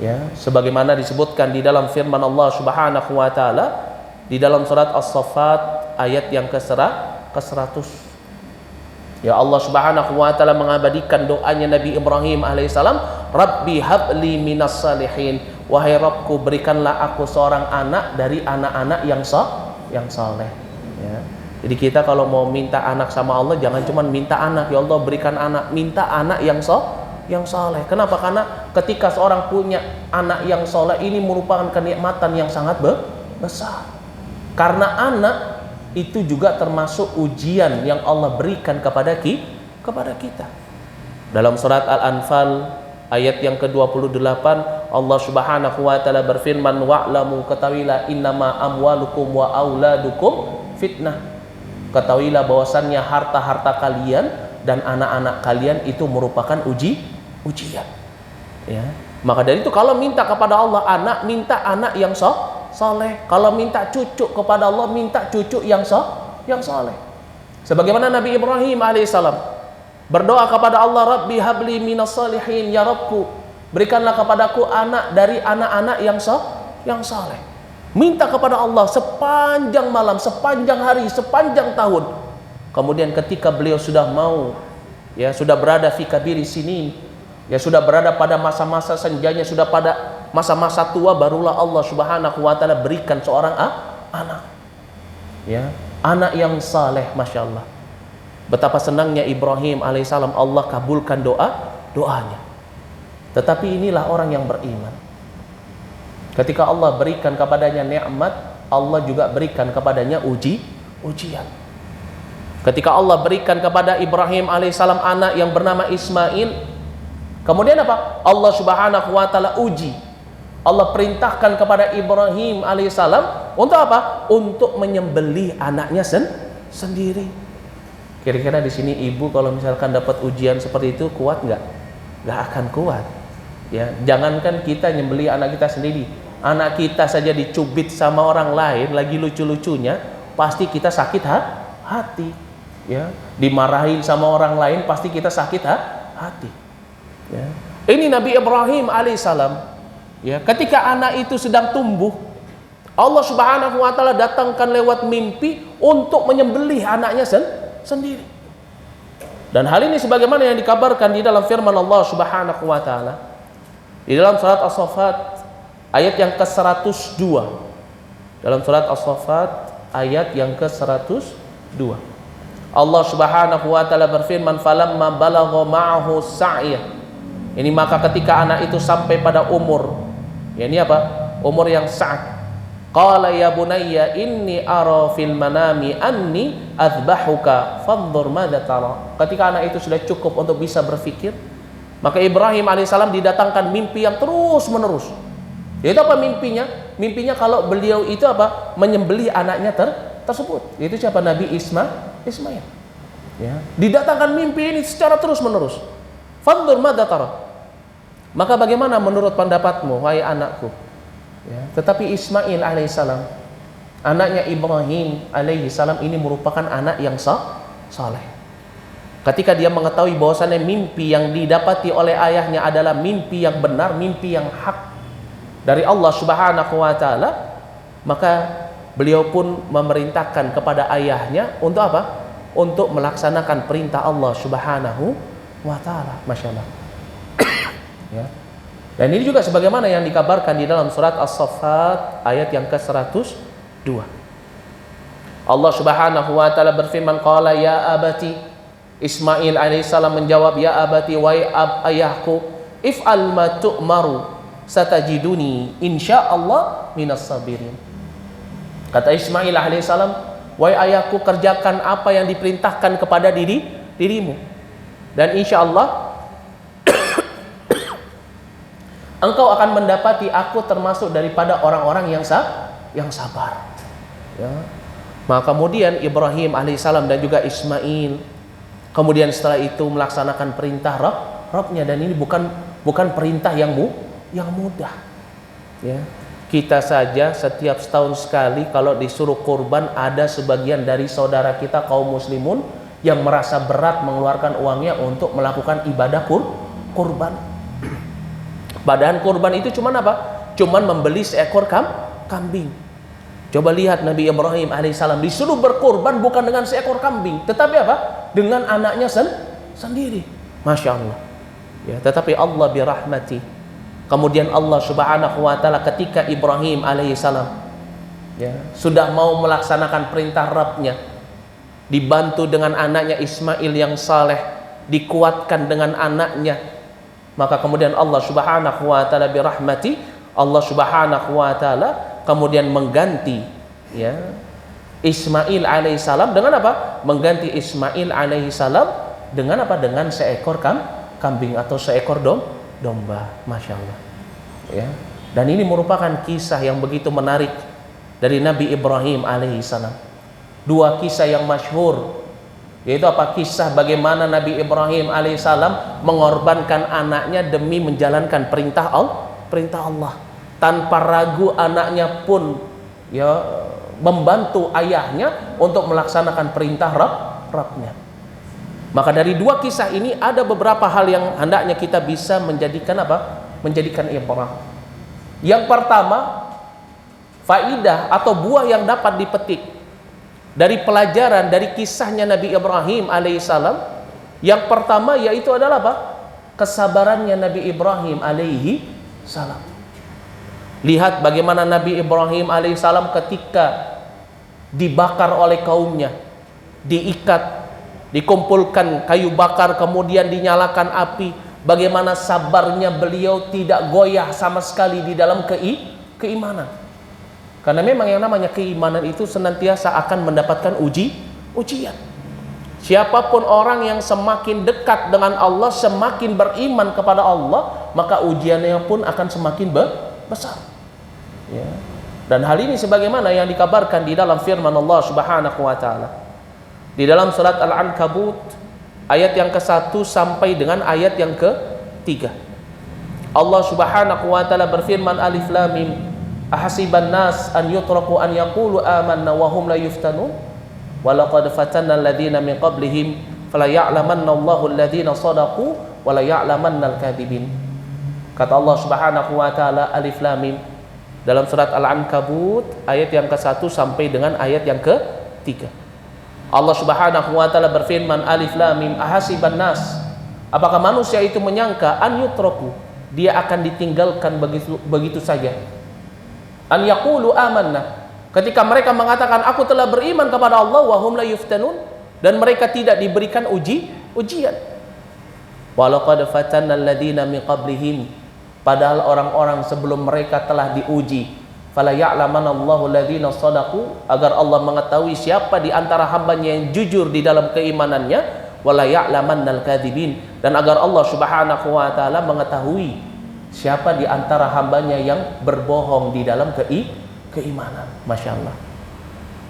Ya, sebagaimana disebutkan di dalam firman Allah Subhanahu wa taala di dalam surat As-Saffat ayat yang ke-100. Ya, Allah Subhanahu wa taala mengabadikan doanya Nabi Ibrahim alaihissalam, Rabbi habli minas salihin, wahai Rabbku berikanlah aku seorang anak dari anak-anak yang saleh. Ya. Jadi kita kalau mau minta anak sama Allah, jangan cuma minta anak, ya Allah berikan anak, minta anak yang saleh. Kenapa? Karena ketika seorang punya anak yang saleh, ini merupakan kenikmatan yang sangat besar. Karena anak itu juga termasuk ujian yang Allah berikan kepada kita. Dalam surat Al-Anfal ayat yang ke-28, Allah Subhanahu wa taala berfirman, wa'lamu, ketahuilah, innama amwalukum wa auladukum fitnah. Ketahuilah bahwasannya harta-harta kalian dan anak-anak kalian itu merupakan ujian. Ya. Maka dari itu kalau minta kepada Allah anak, minta anak yang saleh. Kalau minta cucu kepada Allah, minta cucu yang saleh. Sebagaimana Nabi Ibrahim alaihissalam berdoa kepada Allah, Rabbi habli minas salihin, ya Rabbku berikanlah kepadaku anak dari anak-anak yang saleh. Minta kepada Allah sepanjang malam, sepanjang hari, sepanjang tahun. Kemudian ketika beliau sudah mau, ya sudah berada fi kabiri sinin, ya sudah berada pada masa-masa senjanya, sudah pada masa-masa tua, barulah Allah Subhanahu wa taala berikan seorang anak. Ya, anak yang saleh, Masya Allah. Betapa senangnya Ibrahim alaihissalam, Allah kabulkan doanya. Tetapi inilah orang yang beriman. Ketika Allah berikan kepadanya nikmat, Allah juga berikan kepadanya ujian. Ketika Allah berikan kepada Ibrahim alaihissalam anak yang bernama Ismail, kemudian apa? Allah Subhanahu wa taala uji. Allah perintahkan kepada Ibrahim alaihissalam untuk apa? Untuk menyembelih anaknya sendiri. Kira-kira di sini ibu kalau misalkan dapat ujian seperti itu kuat nggak? Nggak akan kuat. Ya, jangankan kita nyembelih anak kita sendiri, anak kita saja dicubit sama orang lain lagi lucu-lucunya, pasti kita sakit hati. Ya, dimarahin sama orang lain pasti kita sakit hati. Ya. Ini Nabi Ibrahim alaihissalam, ya, ketika anak itu sedang tumbuh, Allah Subhanahu wa taala datangkan lewat mimpi untuk menyembelih anaknya sendiri. Dan hal ini sebagaimana yang dikabarkan di dalam firman Allah Subhanahu wa taala di dalam surat As-Saffat ayat yang ke-102. Dalam surat As-Saffat ayat yang ke-102, Allah Subhanahu wa taala berfirman, falamma balagha ma'ahu sa'ya. Ini maka ketika anak itu sampai pada umur, ya ini apa? Umur yang sa'at. Qala ya bunayya inni ara fil manami anni azbahuka fanzur madza tara. Ketika anak itu sudah cukup untuk bisa berpikir, maka Ibrahim alaihissalam didatangkan mimpi yang terus menerus. Yaitu apa mimpinya? Mimpinya kalau beliau itu apa? Menyembelih anaknya tersebut. Yaitu siapa? Nabi Ismail. Ya. Didatangkan mimpi ini secara terus menerus. Fanzur madza tara. Maka bagaimana menurut pendapatmu, wahai anakku? Ya, tetapi Ismail alaihissalam, anaknya Ibrahim alaihissalam ini merupakan anak yang saleh. Ketika dia mengetahui bahwasannya mimpi yang didapati oleh ayahnya adalah mimpi yang benar, mimpi yang hak dari Allah Subhanahu wa taala, maka beliau pun memerintahkan kepada ayahnya untuk apa? Untuk melaksanakan perintah Allah Subhanahu wa taala. Masyaallah. Ya. Dan ini juga sebagaimana yang dikabarkan di dalam surat As-Saffat ayat yang ke-102. Allah Subhanahu wa taala berfirman, qala ya abati, Ismail alaihissalam menjawab, ya abati, wahai ayahku, if'al ma tu'maru satajiduni insyaallah minas sabirin. Kata Ismail alaihissalam, wahai ayahku, kerjakan apa yang diperintahkan kepada dirimu, dan insyaallah engkau akan mendapati aku termasuk daripada orang-orang yang sabar. Ya. Maka kemudian Ibrahim alaihissalam dan juga Ismail kemudian setelah itu melaksanakan perintah Rabbnya, dan ini bukan perintah yang mudah. Ya. Kita saja setiap setahun sekali kalau disuruh kurban, ada sebagian dari saudara kita kaum muslimun yang merasa berat mengeluarkan uangnya untuk melakukan ibadah kurban. Padahal kurban itu cuman apa? Cuman membeli seekor kambing. Coba lihat Nabi Ibrahim alaihissalam disuruh berkurban bukan dengan seekor kambing, tetapi apa? Dengan anaknya sendiri. Masya Allah. Ya, tetapi Allah birahmati. Kemudian Allah Subhanahu wa taala ketika Ibrahim alaihissalam ya, sudah mau melaksanakan perintah Rabbnya, dibantu dengan anaknya Ismail yang saleh, dikuatkan dengan anaknya, maka kemudian Allah Subhanahu wa taala birahmati, Allah Subhanahu wa taala kemudian mengganti ya Ismail alaihissalam dengan apa? Mengganti Ismail alaihissalam dengan apa? Dengan seekor kambing atau seekor domba. Masya Allah. Ya. Dan ini merupakan kisah yang begitu menarik dari Nabi Ibrahim alaihissalam. Dua kisah yang masyhur, yaitu apa? Kisah bagaimana Nabi Ibrahim alaihissalam mengorbankan anaknya demi menjalankan perintah Allah. Tanpa ragu anaknya pun ya membantu ayahnya untuk melaksanakan perintah Rabbnya. Maka dari dua kisah ini ada beberapa hal yang hendaknya kita bisa menjadikan apa? Menjadikan ibrah. Yang pertama, faidah atau buah yang dapat dipetik dari pelajaran dari kisahnya Nabi Ibrahim alaihissalam. Yang pertama yaitu adalah apa? Kesabarannya Nabi Ibrahim alaihi salam. Lihat bagaimana Nabi Ibrahim alaihissalam ketika dibakar oleh kaumnya, diikat, dikumpulkan kayu bakar, kemudian dinyalakan api, bagaimana sabarnya beliau tidak goyah sama sekali di dalam keimanan. Karena memang yang namanya keimanan itu senantiasa akan mendapatkan ujian. Siapapun orang yang semakin dekat dengan Allah, semakin beriman kepada Allah, maka ujiannya pun akan semakin besar. Ya. Dan hal ini sebagaimana yang dikabarkan di dalam firman Allah Subhanahu wa taala. Di dalam surat Al-Ankabut ayat yang ke-1 sampai dengan ayat yang ke-3. Allah Subhanahu wa taala berfirman, Alif Lam Mim, ahasiban nas an yutraku an yaqulu amanna wa hum la yuftanun wa laqad fatanna alladhina min qablihim fala ya'lamanna Allahu alladhina shadaqu wa la ya'lamanna al-kadhibin. Kata Allah Subhanahu wa taala, Alif Lam Mim, dalam surat Al-Ankabut ayat yang ke-1 sampai dengan ayat yang ke-3. Allah Subhanahu wa taala berfirman, Alif Lam Mim, ahasiban nas, apakah manusia itu menyangka an yutraku, dia akan ditinggalkan begitu saja, an yaqulu amanna, ketika mereka mengatakan aku telah beriman kepada Allah, wa hum la yuftanun, dan mereka tidak diberikan ujian. Walaqad fatanna alladhina min qablihim, padahal orang-orang sebelum mereka telah diuji. Fala ya'lamanallahu alladhina shadaqu, agar Allah mengetahui siapa di antara hambanya yang jujur di dalam keimanannya, wala ya'lamannal kadzibin, dan agar Allah Subhanahu wa taala mengetahui siapa di antara hambanya yang berbohong di dalam keimanan. Masya Allah.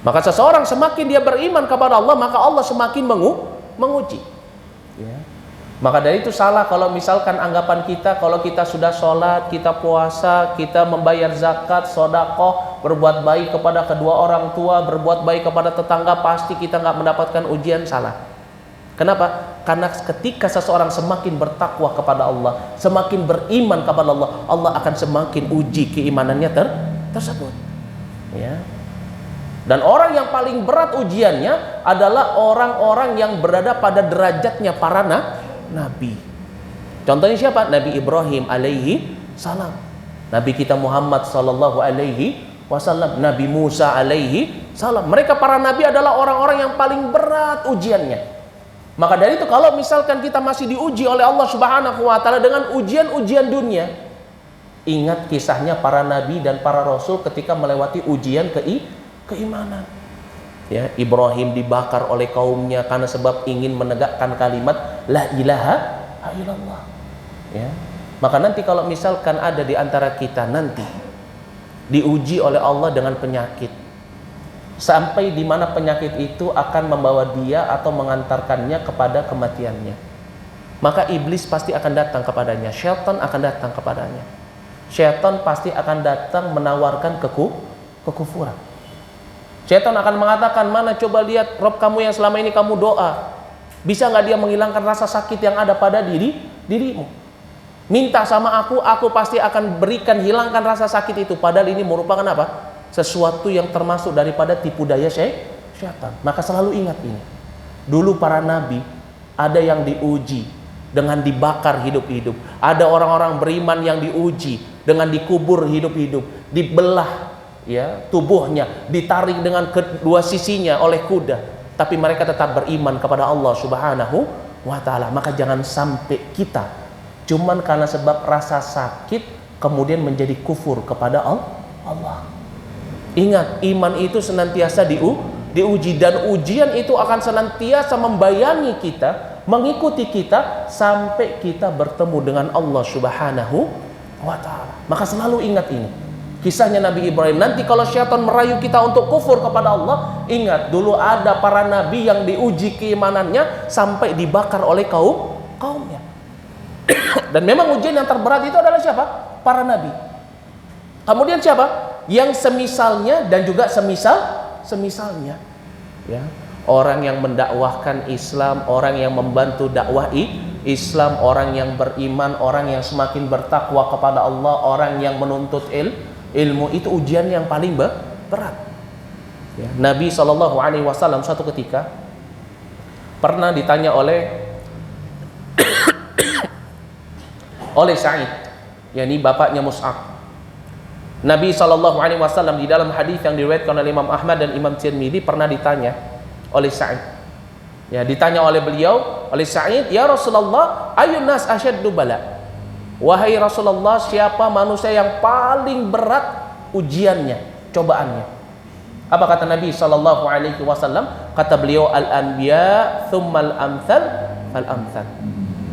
Maka seseorang semakin dia beriman kepada Allah, maka Allah semakin menguji. Ya. Maka dari itu salah kalau misalkan anggapan kita kalau kita sudah sholat, kita puasa, kita membayar zakat, sedekah, berbuat baik kepada kedua orang tua, berbuat baik kepada tetangga, pasti kita nggak mendapatkan ujian. Salah. Kenapa? Karena ketika seseorang semakin bertakwa kepada Allah, semakin beriman kepada Allah, Allah akan semakin uji keimanannya tersebut. Ya. Dan orang yang paling berat ujiannya adalah orang-orang yang berada pada derajatnya para nabi. Contohnya siapa? Nabi Ibrahim alaihi salam, Nabi kita Muhammad sallallahu alaihi wasallam, Nabi Musa alaihi salam. Mereka para nabi adalah orang-orang yang paling berat ujiannya. Maka dari itu kalau misalkan kita masih diuji oleh Allah Subhanahu wa taala dengan ujian-ujian dunia, ingat kisahnya para nabi dan para rasul ketika melewati ujian keimanan. Ya, Ibrahim dibakar oleh kaumnya karena sebab ingin menegakkan kalimat la ilaha illallah. Ya. Maka nanti kalau misalkan ada di antara kita nanti diuji oleh Allah dengan penyakit, sampai di mana penyakit itu akan membawa dia atau mengantarkannya kepada kematiannya, maka iblis pasti akan datang kepadanya, syaitan akan datang kepadanya. Syaitan pasti akan datang menawarkan kekufuran. Syaitan akan mengatakan, mana coba lihat Rob kamu yang selama ini kamu doa, bisa nggak dia menghilangkan rasa sakit yang ada pada dirimu? Minta sama aku pasti akan berikan, hilangkan rasa sakit itu. Padahal ini merupakan apa? Sesuatu yang termasuk daripada tipu daya syaitan. Maka selalu ingat ini. Dulu para nabi ada yang diuji dengan dibakar hidup-hidup. Ada orang-orang beriman yang diuji dengan dikubur hidup-hidup, dibelah ya tubuhnya, ditarik dengan kedua sisinya oleh kuda, tapi mereka tetap beriman kepada Allah Subhanahu wa taala. Maka jangan sampai kita cuman karena sebab rasa sakit kemudian menjadi kufur kepada Allah. Ingat, iman itu senantiasa diuji, dan ujian itu akan senantiasa membayangi kita, mengikuti kita sampai kita bertemu dengan Allah Subhanahu wa taala. Maka selalu ingat ini kisahnya Nabi Ibrahim. Nanti kalau syaitan merayu kita untuk kufur kepada Allah, ingat dulu ada para nabi yang diuji keimanannya sampai dibakar oleh kaumnya. Dan memang ujian yang terberat itu adalah siapa? Para nabi. Kemudian siapa? Yang semisalnya dan juga semisalnya. Ya. Orang yang mendakwahkan Islam, orang yang membantu dakwah Islam, orang yang beriman, orang yang semakin bertakwa kepada Allah, orang yang menuntut ilmu, itu ujian yang paling berat. Ya. Nabi SAW suatu ketika pernah ditanya oleh Sa'id, yakni bapaknya Mus'ab. Nabi SAW di dalam hadis yang diriwayatkan oleh Imam Ahmad dan Imam Tirmidzi pernah ditanya oleh Sa'id. Ya, ditanya oleh beliau, oleh Sa'id, ya Rasulullah, ayun nas asyaddu bala? Wahai Rasulullah, siapa manusia yang paling berat ujiannya, cobaannya? Apa kata Nabi SAW? Kata beliau, al-anbiya thummal amthal fal-amthal.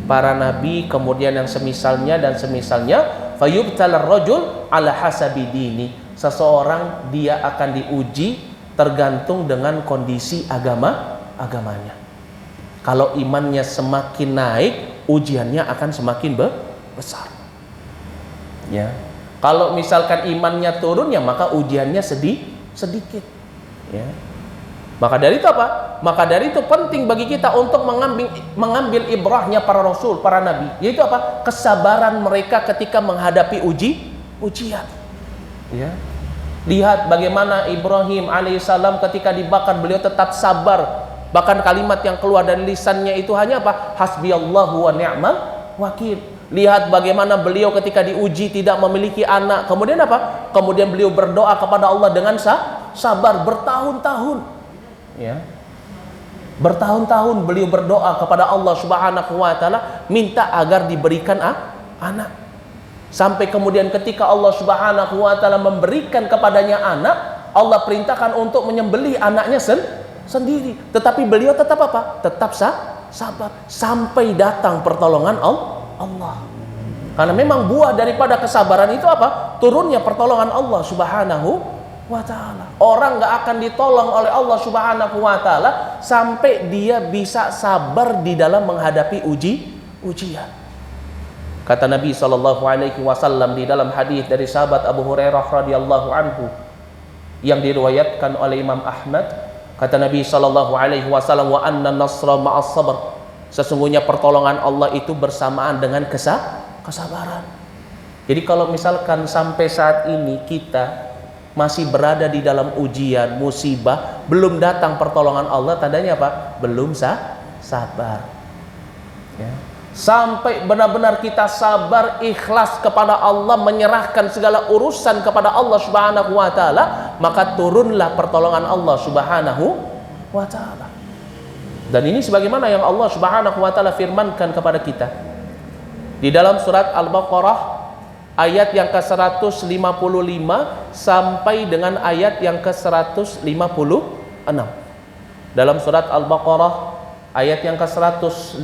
Para nabi, kemudian yang semisalnya dan semisalnya. Fayubtalar rajul ala hasabi dini. Seseorang dia akan diuji tergantung dengan kondisi agamanya. Kalau imannya semakin naik, ujiannya akan semakin besar. Ya. Kalau misalkan imannya turun, ya maka ujiannya sedikit. Ya. Maka dari itu apa? Maka dari itu penting bagi kita untuk mengambil ibrahnya para rasul, para nabi. Yaitu apa? Kesabaran mereka ketika menghadapi ujian. Ya. Lihat bagaimana Ibrahim alaihissalam ketika dibakar, beliau tetap sabar. Bahkan kalimat yang keluar dari lisannya itu hanya apa? Hasbiyallahu wa ni'mal wakil. Lihat bagaimana beliau ketika diuji tidak memiliki anak. Kemudian apa? Kemudian beliau berdoa kepada Allah dengan sabar bertahun-tahun. Ya. Bertahun-tahun beliau berdoa kepada Allah Subhanahu wa taala minta agar diberikan anak. Sampai kemudian ketika Allah Subhanahu wa taala memberikan kepadanya anak, Allah perintahkan untuk menyembelih anaknya sendiri. Tetapi beliau tetap apa? Tetap sabar sampai datang pertolongan Allah. Karena memang buah daripada kesabaran itu apa? Turunnya pertolongan Allah Subhanahu wa ta'ala. Orang gak akan ditolong oleh Allah Subhanahu wa ta'ala sampai dia bisa sabar di dalam menghadapi ujian. Kata Nabi SAW di dalam hadis dari sahabat Abu Hurairah radhiyallahu anhu yang diriwayatkan oleh Imam Ahmad, kata Nabi SAW, wa anna nasra ma'as sabr, sesungguhnya pertolongan Allah itu bersamaan dengan kesabaran. Jadi kalau misalkan sampai saat ini kita masih berada di dalam ujian, musibah, belum datang pertolongan Allah, tandanya apa? Belum sabar. Ya. Sampai benar-benar kita sabar, ikhlas kepada Allah, menyerahkan segala urusan kepada Allah Subhanahu wa taala, maka turunlah pertolongan Allah Subhanahu wa taala. Dan ini sebagaimana yang Allah Subhanahu wa taala firmankan kepada kita di dalam surat Al-Baqarah ayat yang ke-155 sampai dengan ayat yang ke-156. Dalam surat Al-Baqarah ayat yang ke-155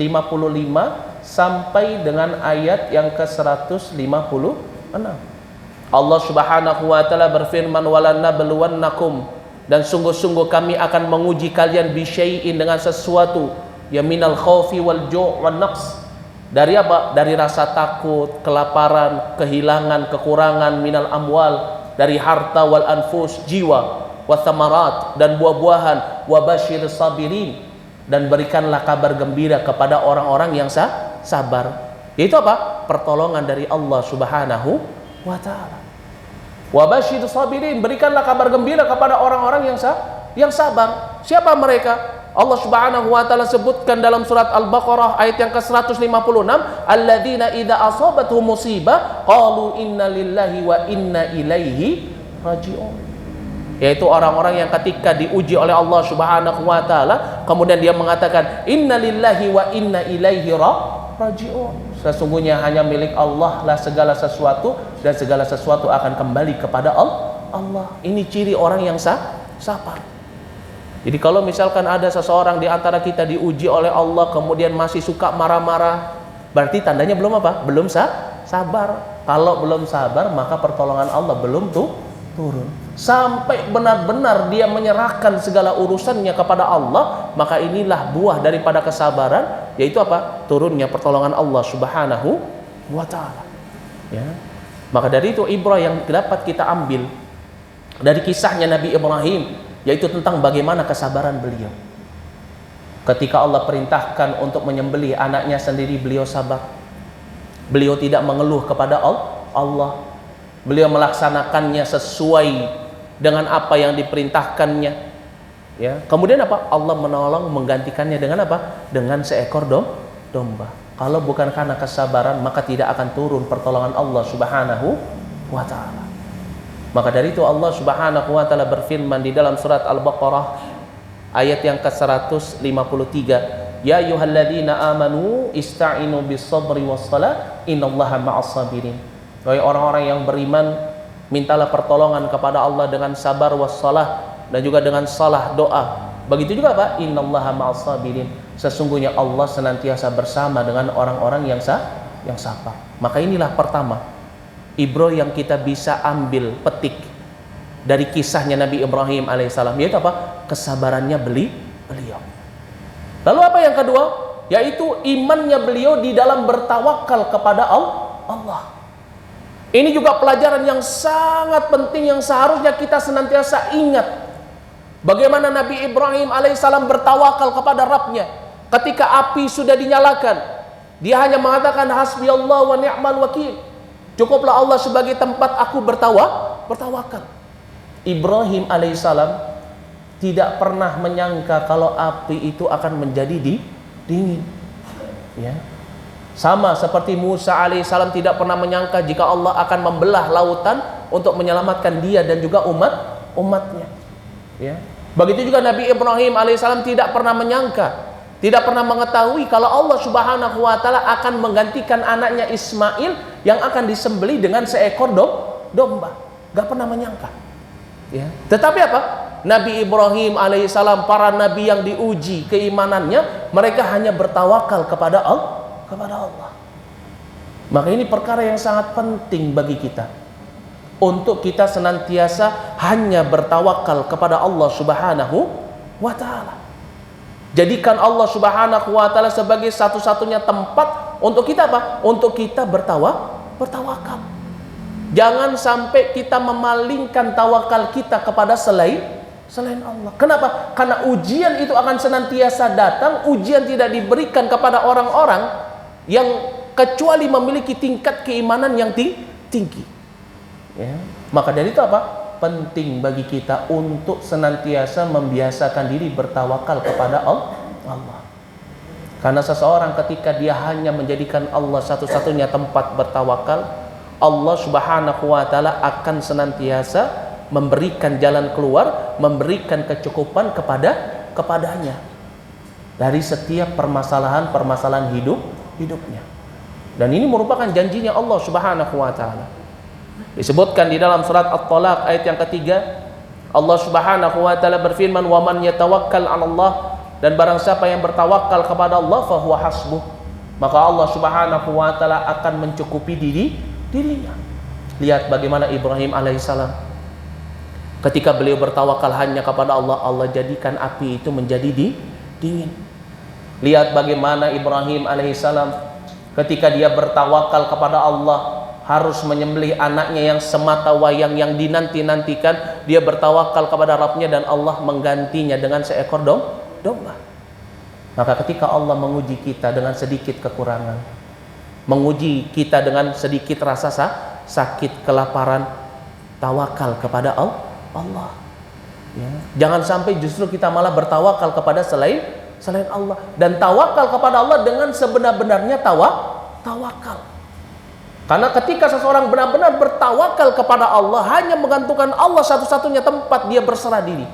sampai dengan ayat yang ke-156. Allah Subhanahu wa taala berfirman, walanabluwannakum, dan sungguh-sungguh kami akan menguji kalian bisyai'in, dengan sesuatu, ya minal khaufi wal ju' wan naqs, dari apa? Dari rasa takut, kelaparan, kehilangan, kekurangan, minal amwal, dari harta, wal anfus, jiwa, wa thamarat, dan buah-buahan, wa basyir sabirin, dan berikanlah kabar gembira kepada orang-orang yang sabar. Yaitu apa? Pertolongan dari Allah Subhanahu wa taala. Wa basyir sabirin, berikanlah kabar gembira kepada orang-orang yang sabar. Siapa mereka? Allah Subhanahu wa taala sebutkan dalam surat Al-Baqarah ayat yang ke-156, alladzina idza asabatuhum musibah qalu inna lillahi wa inna ilaihi raji'un. Yaitu orang-orang yang ketika diuji oleh Allah Subhanahu wa taala, kemudian dia mengatakan inna lillahi wa inna ilaihi raji'un. Sesungguhnya hanya milik Allah lah segala sesuatu, dan segala sesuatu akan kembali kepada Allah. Ini ciri orang yang sabar. Jadi kalau misalkan ada seseorang di antara kita diuji oleh Allah kemudian masih suka marah-marah, berarti tandanya belum apa? Belum sabar. Kalau belum sabar, maka pertolongan Allah belum turun. Sampai benar-benar dia menyerahkan segala urusannya kepada Allah, maka inilah buah daripada kesabaran, yaitu apa? Turunnya pertolongan Allah Subhanahu wa taala. Ya. Maka dari itu ibrah yang dapat kita ambil dari kisahnya Nabi Ibrahim, yaitu tentang bagaimana kesabaran beliau. Ketika Allah perintahkan untuk menyembelih anaknya sendiri, beliau sabar. Beliau tidak mengeluh kepada Allah. Beliau melaksanakannya sesuai dengan apa yang diperintahkannya. Ya. Kemudian apa? Allah menolong menggantikannya dengan apa? Dengan seekor domba. Kalau bukan karena kesabaran, maka tidak akan turun pertolongan Allah Subhanahu wa taala. Maka dari itu Allah Subhanahu wa taala berfirman di dalam surat Al-Baqarah ayat yang ke-153, ya ayyuhalladzina amanu ista'inu bis-sabri was-salah innallaha ma'as sabirin. Wahai orang-orang yang beriman, mintalah pertolongan kepada Allah dengan sabar was-salah, dan juga dengan salah doa. Begitu juga apa? Innallaha ma'as sabirin. Sesungguhnya Allah senantiasa bersama dengan orang-orang yang sabar. Maka inilah pertama ibro yang kita bisa ambil petik dari kisahnya Nabi Ibrahim alaihissalam, yaitu apa? Kesabarannya beliau. Lalu apa yang kedua? Yaitu imannya beliau di dalam bertawakal kepada Allah. Ini juga pelajaran yang sangat penting yang seharusnya kita senantiasa ingat. Bagaimana Nabi Ibrahim alaihissalam bertawakal kepada Rabbnya ketika api sudah dinyalakan. Dia hanya mengatakan hasbiyallah wa ni'mal wakil. Cukuplah Allah sebagai tempat aku bertawakal. Ibrahim alaihissalam tidak pernah menyangka kalau api itu akan menjadi dingin. Ya. Sama seperti Musa alaihissalam tidak pernah menyangka jika Allah akan membelah lautan untuk menyelamatkan dia dan juga umatnya. Ya. Begitu juga Nabi Ibrahim alaihissalam tidak pernah menyangka, tidak pernah mengetahui kalau Allah Subhanahu wa taala akan menggantikan anaknya Ismail yang akan disembelih dengan seekor domba. Gak pernah menyangka. Ya. Tetapi apa? Nabi Ibrahim alaihissalam, para nabi yang diuji keimanannya, mereka hanya bertawakal kepada Allah. Maka ini perkara yang sangat penting bagi kita, untuk kita senantiasa hanya bertawakal kepada Allah Subhanahu wa taala. Jadikan Allah Subhanahu wa taala sebagai satu-satunya tempat Untuk kita apa? Untuk kita bertawakal. Jangan sampai kita memalingkan tawakal kita kepada selain Allah. Kenapa? Karena ujian itu akan senantiasa datang. Ujian tidak diberikan kepada orang-orang yang kecuali memiliki tingkat keimanan yang tinggi. Ya. Maka dari itu apa? Penting bagi kita untuk senantiasa membiasakan diri bertawakal kepada Allah. Karena seseorang ketika dia hanya menjadikan Allah satu-satunya tempat bertawakal, Allah Subhanahu wa taala akan senantiasa memberikan jalan keluar, memberikan kecukupan kepadanya dari setiap permasalahan hidupnya. Dan ini merupakan janjinya Allah Subhanahu wa taala. Disebutkan di dalam surat At-Talaq ayat yang ketiga, Allah Subhanahu wa taala berfirman, "Wa man yatawakkal 'ala Allah," dan barang siapa yang bertawakal kepada Allah, fa huwa hasbuh, maka Allah Subhanahu wa taala akan mencukupi dirinya. Lihat bagaimana Ibrahim alaihissalam ketika beliau bertawakal hanya kepada Allah, Allah jadikan api itu menjadi dingin. Lihat bagaimana Ibrahim alaihissalam ketika dia bertawakal kepada Allah, harus menyembelih anaknya yang semata wayang yang dinanti-nantikan, dia bertawakal kepada Rabbnya dan Allah menggantinya dengan seekor domba. Maka ketika Allah menguji kita dengan sedikit kekurangan, menguji kita dengan sedikit rasa sakit, kelaparan, tawakal kepada Allah. Ya. Jangan sampai justru kita malah bertawakal kepada selain Allah. Dan tawakal kepada Allah dengan sebenar-benarnya tawakal. Karena ketika seseorang benar-benar bertawakal kepada Allah, hanya menggantungkan Allah satu-satunya tempat dia berserah diri,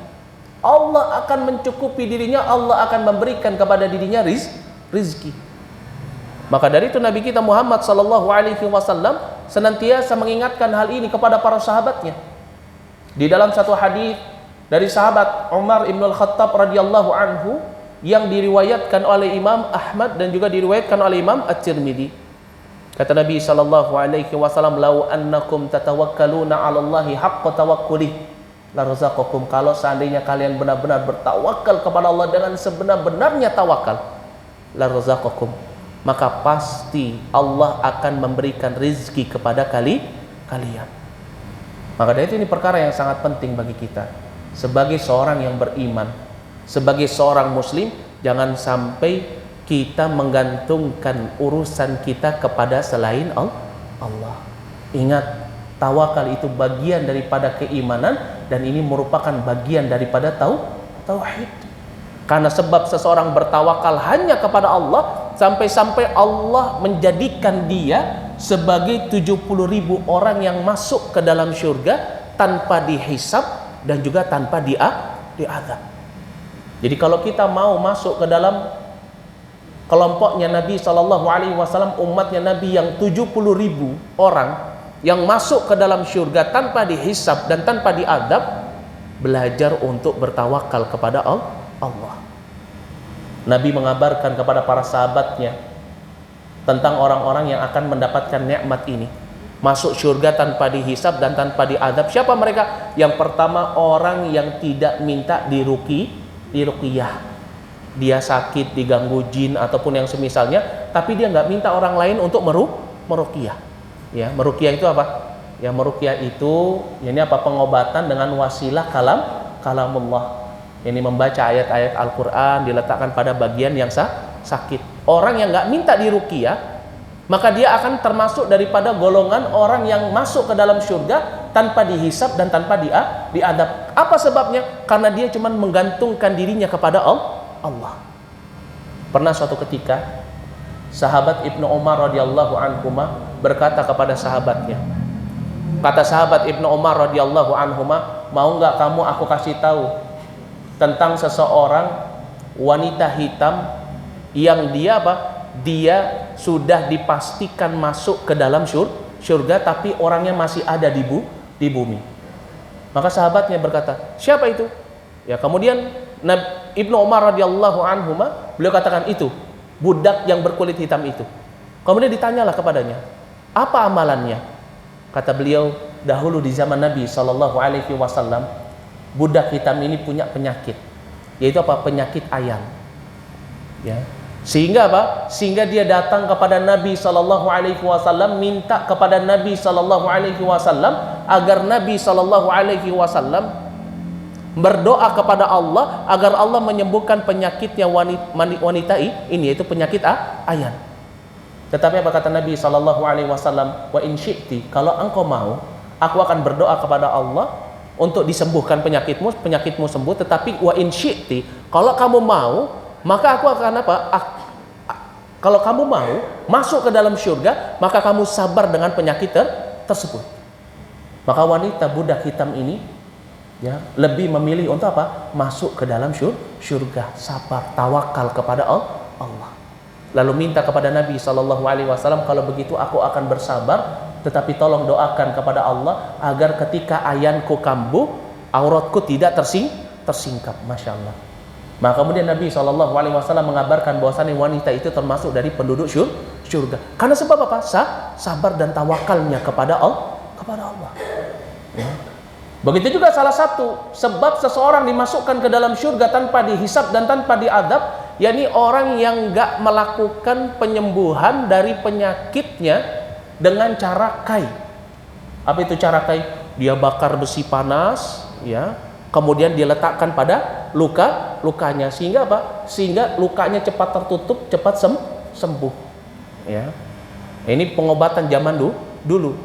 Allah akan mencukupi dirinya, Allah akan memberikan kepada dirinya rizki. Maka dari itu Nabi kita Muhammad sallallahu alaihi wasallam senantiasa mengingatkan hal ini kepada para sahabatnya. Di dalam satu hadis dari sahabat Umar ibn al-Khattab radhiyallahu anhu yang diriwayatkan oleh Imam Ahmad dan juga diriwayatkan oleh Imam At-Tirmidzi, kata Nabi sallallahu alaihi wasallam, "Lau annakum tatawakkaluna 'ala Allahi haqqa tawakkuli la razaqakum." Kalau seandainya kalian benar-benar bertawakal kepada Allah dengan sebenar-benarnya tawakal, la razaqakum, maka pasti Allah akan memberikan rizki kepada kalian. Maka dari itu ini perkara yang sangat penting bagi kita sebagai seorang yang beriman, sebagai seorang muslim. Jangan sampai kita menggantungkan urusan kita kepada selain Allah. Ingat, tawakal itu bagian daripada keimanan dan ini merupakan bagian daripada tauhid. Karena sebab seseorang bertawakal hanya kepada Allah, sampai-sampai Allah menjadikan dia sebagai 70.000 orang yang masuk ke dalam surga tanpa dihisab dan juga tanpa diazab. Jadi kalau kita mau masuk ke dalam kelompoknya Nabi SAW, umatnya Nabi yang 70.000 orang yang masuk ke dalam surga tanpa dihisab dan tanpa diadab, belajar untuk bertawakal kepada Allah. Nabi mengabarkan kepada para sahabatnya tentang orang-orang yang akan mendapatkan nikmat ini, masuk surga tanpa dihisab dan tanpa diadab. Siapa mereka? Yang pertama, orang yang tidak minta diruqyah. Dia sakit, diganggu jin ataupun yang semisalnya, tapi dia nggak minta orang lain untuk meruqyah. Ya, meruqyah itu apa? Ya, meruqyah itu ini apa? Pengobatan dengan wasilah kalamullah. Ini membaca ayat-ayat Al-Quran diletakkan pada bagian yang sakit. Orang yang nggak minta diruqyah, maka dia akan termasuk daripada golongan orang yang masuk ke dalam surga tanpa dihisab dan tanpa diadab. Apa sebabnya? Karena dia cuma menggantungkan dirinya kepada Allah. Pernah suatu ketika sahabat Ibnu Umar radhiyallahu anhuma berkata kepada sahabatnya, kata sahabat Ibnu Umar radhiyallahu anhuma, "Mau nggak kamu aku kasih tahu tentang seseorang wanita hitam yang dia apa? Dia sudah dipastikan masuk ke dalam surga tapi orangnya masih ada di bumi." Maka sahabatnya berkata, "Siapa itu?" Ya, kemudian Ibnu Umar radhiyallahu anhuma beliau katakan, "Itu budak yang berkulit hitam itu." Kemudian ditanyalah kepadanya, "Apa amalannya?" Kata beliau, dahulu di zaman Nabi sallallahu alaihi wasallam, budak hitam ini punya penyakit, yaitu apa? Penyakit ayan. Ya. Sehingga apa? Sehingga dia datang kepada Nabi sallallahu alaihi wasallam, minta kepada Nabi sallallahu alaihi wasallam agar Nabi sallallahu alaihi wasallam berdoa kepada Allah agar Allah menyembuhkan penyakitnya wanita ini, yaitu penyakit ayan. Tetapi apa kata Nabi sallallahu alaihi wasallam? Wa in syi'ti, kalau engkau mau, aku akan berdoa kepada Allah untuk disembuhkan penyakitmu sembuh. Tetapi wa in syi'ti, kalau kamu mau, maka aku akan apa? Kalau kamu mau masuk ke dalam surga, maka kamu sabar dengan penyakit tersebut. Maka wanita budak hitam ini ya lebih memilih untuk apa? Masuk ke dalam surga, sabar, tawakal kepada Allah. Lalu minta kepada Nabi sallallahu alaihi wasallam, kalau begitu aku akan bersabar, tetapi tolong doakan kepada Allah agar ketika ayanku kambuh, auratku tidak tersingkap. Masya Allah. Maka kemudian Nabi SAW mengabarkan bahwasannya wanita itu termasuk dari penduduk surga. Karena sebab apa? Sabar dan tawakalnya kepada Allah. Ya. Begitu juga salah satu sebab seseorang dimasukkan ke dalam surga tanpa dihisab dan tanpa diadab, yakni orang yang enggak melakukan penyembuhan dari penyakitnya dengan cara kai. Apa itu cara kai? Dia bakar besi panas, ya. Kemudian dia letakkan pada lukanya, sehingga apa? Sehingga lukanya cepat tertutup, cepat sembuh. Ya. Ini pengobatan zaman dulu.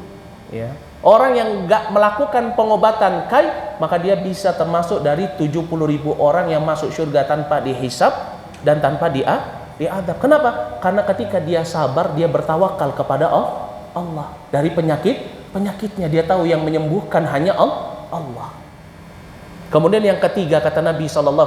Ya. Orang yang enggak melakukan pengobatan kai, maka dia bisa termasuk dari 70.000 orang yang masuk surga tanpa dihisab dan tanpa diadab. Kenapa? Karena ketika dia sabar, dia bertawakal kepada Allah. Dari penyakitnya dia tahu yang menyembuhkan hanya Allah. Kemudian yang ketiga kata Nabi SAW,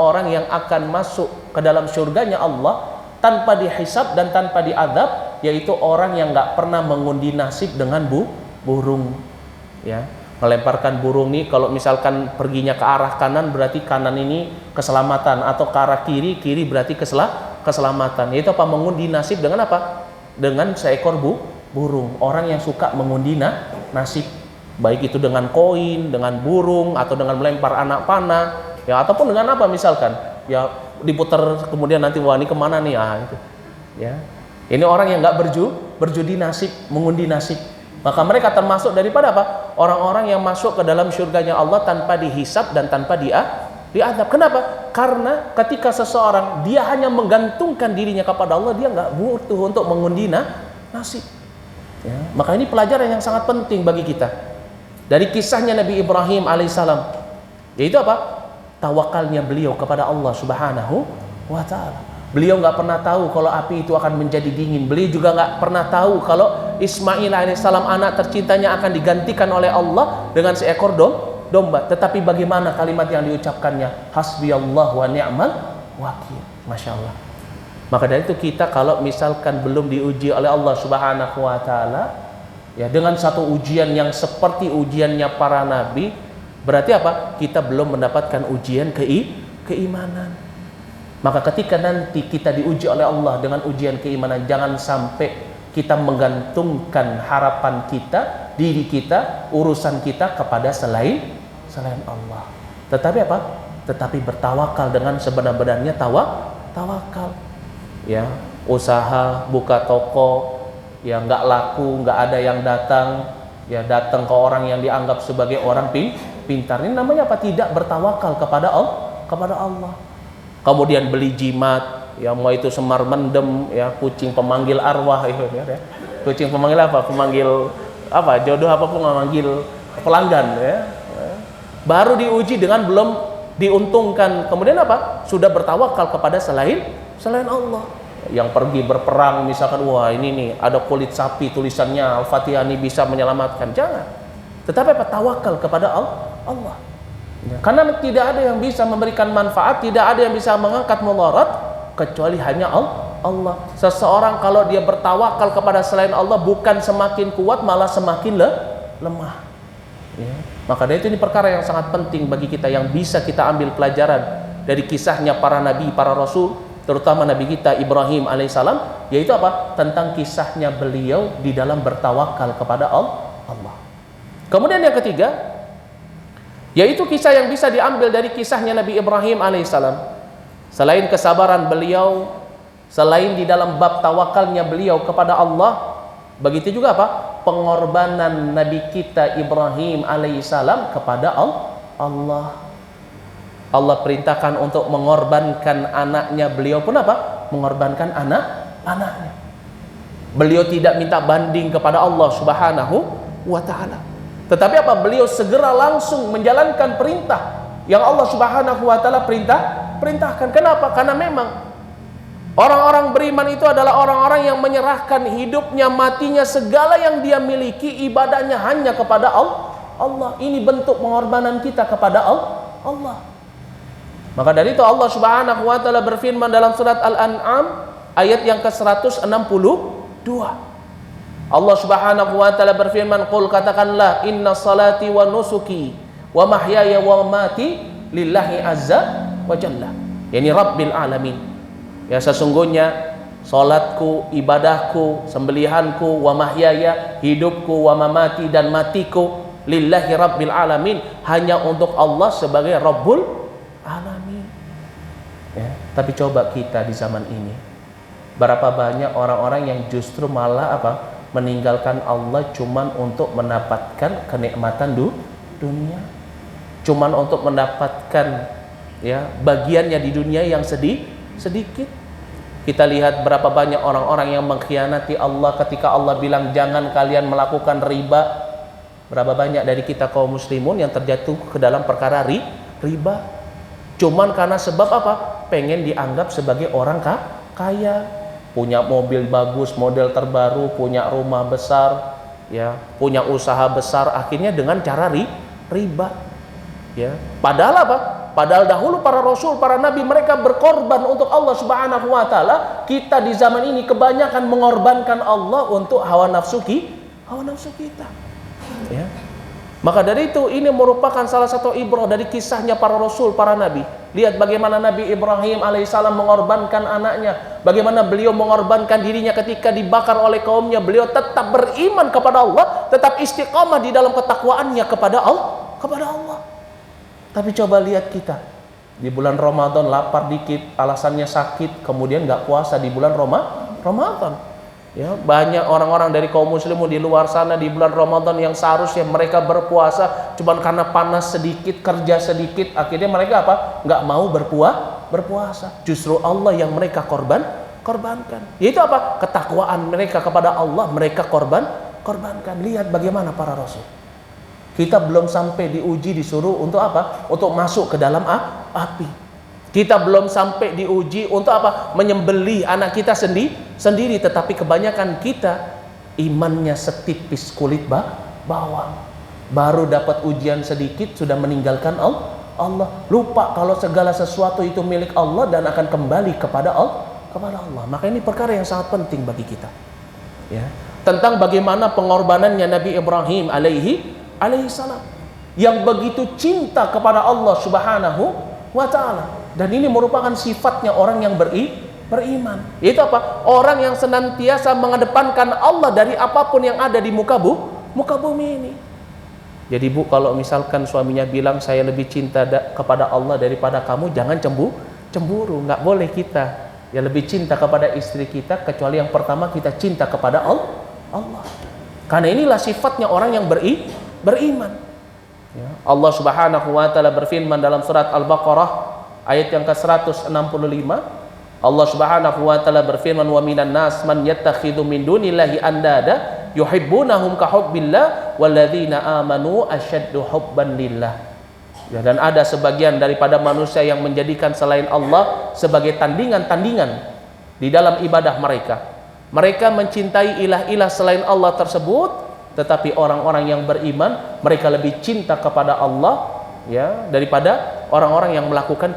orang yang akan masuk ke dalam surganya Allah tanpa dihisab dan tanpa diadab, yaitu orang yang nggak pernah mengundi nasib dengan burung. Ya, melemparkan burung nih, kalau misalkan perginya ke arah kanan berarti kanan ini keselamatan, atau ke arah kiri berarti keselamatan. Yaitu apa? Mengundi nasib dengan apa? Dengan seekor burung. Orang yang suka mengundi nasib, baik itu dengan koin, dengan burung, atau dengan melempar anak panah, ya, ataupun dengan apa misalkan, ya diputar kemudian nanti wah ini kemana nih, itu, ya. Ini orang yang nggak berjudi nasib, mengundi nasib. Maka mereka termasuk daripada apa? Orang-orang yang masuk ke dalam surganya Allah tanpa dihisab dan tanpa diadab. Kenapa? Karena ketika seseorang dia hanya menggantungkan dirinya kepada Allah, dia nggak butuh untuk mengundi nasib. Ya. Maka ini pelajaran yang sangat penting bagi kita. Dari kisahnya Nabi Ibrahim alaihissalam, yaitu apa? Tawakalnya beliau kepada Allah Subhanahu wa ta'ala. Beliau nggak pernah tahu kalau api itu akan menjadi dingin. Beliau juga nggak pernah tahu kalau Ismail alaihissalam, anak tercintanya, akan digantikan oleh Allah dengan seekor domba. Tetapi bagaimana kalimat yang diucapkannya? Hasbiyallah wa ni'mal wakil. Masya Allah. Maka dari itu kita kalau misalkan belum diuji oleh Allah Subhanahu wa ta'ala, ya, dengan satu ujian yang seperti ujiannya para nabi, berarti apa? Kita belum mendapatkan ujian keimanan. Maka ketika nanti kita diuji oleh Allah dengan ujian keimanan, jangan sampai kita menggantungkan harapan kita, diri kita, urusan kita kepada selain Allah. Tetapi apa? Tetapi bertawakal dengan sebenar-benarnya tawakal. Ya, usaha buka toko, ya nggak laku, nggak ada yang datang, ya datang ke orang yang dianggap sebagai orang pintar. Ini namanya apa? Tidak bertawakal kepada Allah. Kemudian beli jimat, ya mau itu semar mendem, ya kucing pemanggil arwah, ya. Kucing pemanggil apa? Pemanggil apa? Jodoh apapun, memanggil pelanggan, ya. Baru diuji dengan belum diuntungkan. Kemudian apa? Sudah bertawakal kepada selain Allah. Yang pergi berperang misalkan, wah ini nih ada kulit sapi tulisannya Al-Fatihah, ini bisa menyelamatkan. Jangan. Tetapi apa? Tawakal kepada Allah. Ya, karena tidak ada yang bisa memberikan manfaat, tidak ada yang bisa mengangkat mudarat kecuali hanya Allah. Seseorang kalau dia bertawakal kepada selain Allah, bukan semakin kuat, malah semakin lemah. Ya. Maka dari itu ini perkara yang sangat penting bagi kita, yang bisa kita ambil pelajaran dari kisahnya para nabi, para rasul, terutama Nabi kita Ibrahim alaihissalam, yaitu apa? Tentang kisahnya beliau di dalam bertawakal kepada Allah. Kemudian yang ketiga, yaitu kisah yang bisa diambil dari kisahnya Nabi Ibrahim alaihissalam. Selain kesabaran beliau Selain di dalam bab tawakalnya beliau kepada Allah, begitu juga apa? Pengorbanan Nabi kita Ibrahim alaihissalam kepada Allah. Allah perintahkan untuk mengorbankan anaknya, beliau pun apa? Mengorbankan anaknya. Beliau tidak minta banding kepada Allah Subhanahu wa taala. Tetapi apa? Beliau segera langsung menjalankan perintah yang Allah Subhanahu wa taala perintahkan. Kenapa? Karena memang orang-orang beriman itu adalah orang-orang yang menyerahkan hidupnya, matinya, segala yang dia miliki, ibadahnya hanya kepada Allah. Ini bentuk pengorbanan kita kepada Allah. Maka dari itu Allah Subhanahu wa taala berfirman dalam surat Al-An'am ayat yang ke-162. Allah Subhanahu wa taala berfirman, "Qul katakanlah, inna salati wa nusuki wa mahyaya wa mamati lillahi azza wa jalla." Yani Rabbil alamin. Ya, sesungguhnya salatku, ibadahku, sembelihanku, wa mahyaya, hidupku, wa mamati, dan matiku lillahi rabbil alamin, hanya untuk Allah sebagai Rabbul alamin. Ya, tapi coba kita di zaman ini, berapa banyak orang-orang yang justru malah apa? Meninggalkan Allah cuman untuk mendapatkan kenikmatan dunia, cuman untuk mendapatkan ya bagiannya di dunia yang sedikit. Kita lihat berapa banyak orang-orang yang mengkhianati Allah ketika Allah bilang jangan kalian melakukan riba. Berapa banyak dari kita kaum muslimun yang terjatuh ke dalam perkara riba, cuman karena sebab apa? Pengen dianggap sebagai orang kaya, punya mobil bagus, model terbaru, punya rumah besar, ya, punya usaha besar, akhirnya dengan cara riba. Ya, padahal apa? Padahal dahulu para rasul, para nabi, mereka berkorban untuk Allah Subhanahu wa taala. Kita di zaman ini kebanyakan mengorbankan Allah untuk hawa nafsu kita. Ya. Maka dari itu ini merupakan salah satu ibrah dari kisahnya para rasul, para nabi. Lihat bagaimana Nabi Ibrahim alaihissalam mengorbankan anaknya, bagaimana beliau mengorbankan dirinya ketika dibakar oleh kaumnya. Beliau tetap beriman kepada Allah, tetap istiqamah di dalam ketakwaannya kepada Allah. Tapi coba lihat kita di bulan Ramadan lapar dikit, alasannya sakit, kemudian nggak puasa di bulan Ramadan. Ya, banyak orang-orang dari kaum muslimun di luar sana di bulan Ramadan yang seharusnya mereka berpuasa, cuman karena panas sedikit, kerja sedikit, akhirnya mereka apa? Nggak mau berpuasa. Justru Allah yang mereka korbankan. Yaitu apa? Ketakwaan mereka kepada Allah mereka korbankan. Lihat bagaimana para rasul. Kita belum sampai diuji, disuruh untuk apa? Untuk masuk ke dalam api. Kita belum sampai diuji untuk apa? Menyembelih anak kita sendiri, tetapi kebanyakan kita imannya setipis kulit bawang. Baru dapat ujian sedikit sudah meninggalkan Allah. Lupa kalau segala sesuatu itu milik Allah dan akan kembali kepada Allah. Maka ini perkara yang sangat penting bagi kita. Ya. Tentang bagaimana pengorbanannya Nabi Ibrahim alaihi salam yang begitu cinta kepada Allah Subhanahu wa taala. Dan ini merupakan sifatnya orang yang beriman. Itu apa? Orang yang senantiasa mengedepankan Allah dari apapun yang ada di muka bumi ini. Jadi Bu, kalau misalkan suaminya bilang saya lebih cinta kepada Allah daripada kamu, jangan cemburu. Nggak boleh kita ya lebih cinta kepada istri kita kecuali yang pertama kita cinta kepada Allah. Karena inilah sifatnya orang yang beriman. Ya. Allah Subhanahu wa taala berfirman dalam surat Al-Baqarah ayat yang ke-165. Allah Subhanahu wa taala berfirman, "Wa minan nas man yattakhidhu min dunillahi andada yuhibbunahum ka hubbillah walladzina amanu asyaddu hubban lillah." Ya, dan ada sebagian daripada manusia yang menjadikan selain Allah sebagai tandingan-tandingan di dalam ibadah mereka. Mereka mencintai ilah-ilah selain Allah tersebut, tetapi orang-orang yang beriman mereka lebih cinta kepada Allah ya daripada orang-orang yang melakukan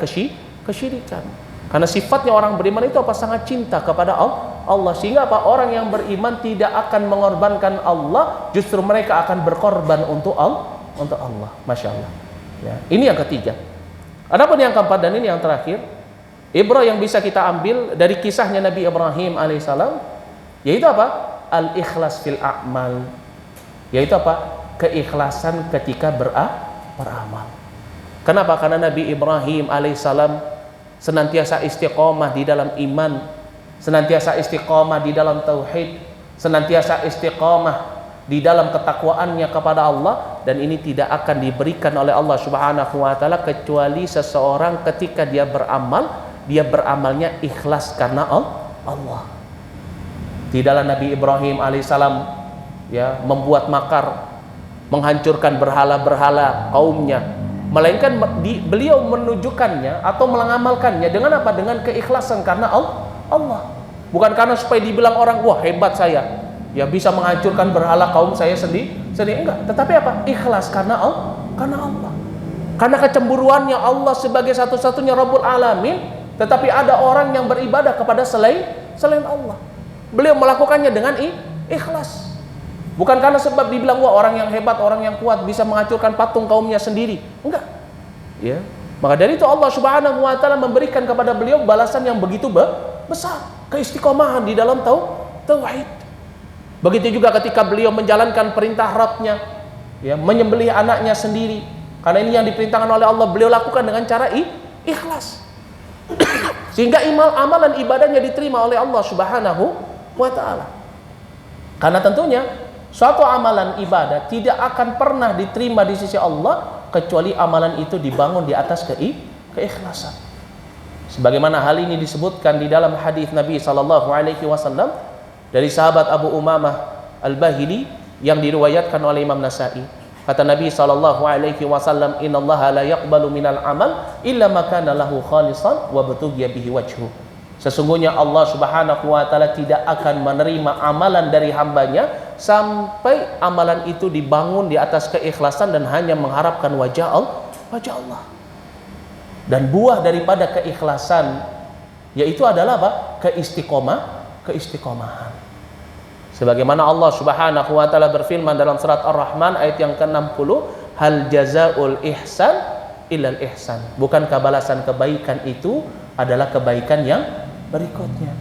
kesyirikan. Karena sifatnya orang beriman itu apa? Sangat cinta kepada Allah. Sehingga apa? Orang yang beriman tidak akan mengorbankan Allah, justru mereka akan berkorban untuk Allah. Masya Allah. Ya. Ini yang ketiga. Adapun yang keempat dan ini yang terakhir, ibrah yang bisa kita ambil dari kisahnya Nabi Ibrahim alaihissalam, yaitu apa? Al-ikhlas fil a'mal. Yaitu apa? Keikhlasan ketika beramal. Kenapa? Karena Nabi Ibrahim alaihissalam senantiasa istiqomah di dalam iman, senantiasa istiqomah di dalam tauhid, senantiasa istiqomah di dalam ketakwaannya kepada Allah, dan ini tidak akan diberikan oleh Allah Subhanahu wa taala kecuali seseorang ketika dia beramal, dia beramalnya ikhlas karena Allah. Tidaklah Nabi Ibrahim alaihissalam ya membuat makar, menghancurkan berhala-berhala kaumnya, melainkan beliau menunjukkannya atau mengamalkannya dengan apa? Dengan keikhlasan karena Allah. Bukan karena supaya dibilang orang, wah hebat saya, ya bisa menghancurkan berhala kaum saya sendiri, enggak. Tetapi apa? Ikhlas karena Allah. Karena kecemburuannya Allah sebagai satu-satunya Rabbul Alamin, tetapi ada orang yang beribadah kepada selain Allah. Beliau melakukannya dengan ikhlas. Bukan karena sebab dibilang, wah orang yang hebat, orang yang kuat bisa menghancurkan patung kaumnya sendiri. Enggak. Ya. Maka dari itu Allah Subhanahu wa taala memberikan kepada beliau balasan yang begitu besar, keistiqomahan di dalam tauhid. Begitu juga ketika beliau menjalankan perintah Rabb-nya, ya, menyembelih anaknya sendiri. Karena ini yang diperintahkan oleh Allah, beliau lakukan dengan cara ikhlas. Sehingga amalan ibadahnya diterima oleh Allah Subhanahu wa taala. Karena tentunya suatu amalan ibadah tidak akan pernah diterima di sisi Allah kecuali amalan itu dibangun di atas keikhlasan. Sebagaimana hal ini disebutkan di dalam hadis Nabi sallallahu alaihi wasallam dari sahabat Abu Umamah Al-Bahili yang diriwayatkan oleh Imam Nasa'i. Kata Nabi sallallahu alaihi wasallam, "Innallaha la yaqbalu minal amal illa ma kana lahu khalisan wa batughiya bihi wajhu." Sesungguhnya Allah Subhanahu wa taala tidak akan menerima amalan dari hambanya sampai amalan itu dibangun di atas keikhlasan dan hanya mengharapkan wajah Allah. Dan buah daripada keikhlasan yaitu adalah apa? Keistiqomahan. Sebagaimana Allah Subhanahu wa taala berfirman dalam surat Ar-Rahman ayat yang ke-60, "Hal jazaul ihsan illal ihsan." Bukankah balasan kebaikan itu adalah kebaikan yang berikutnya?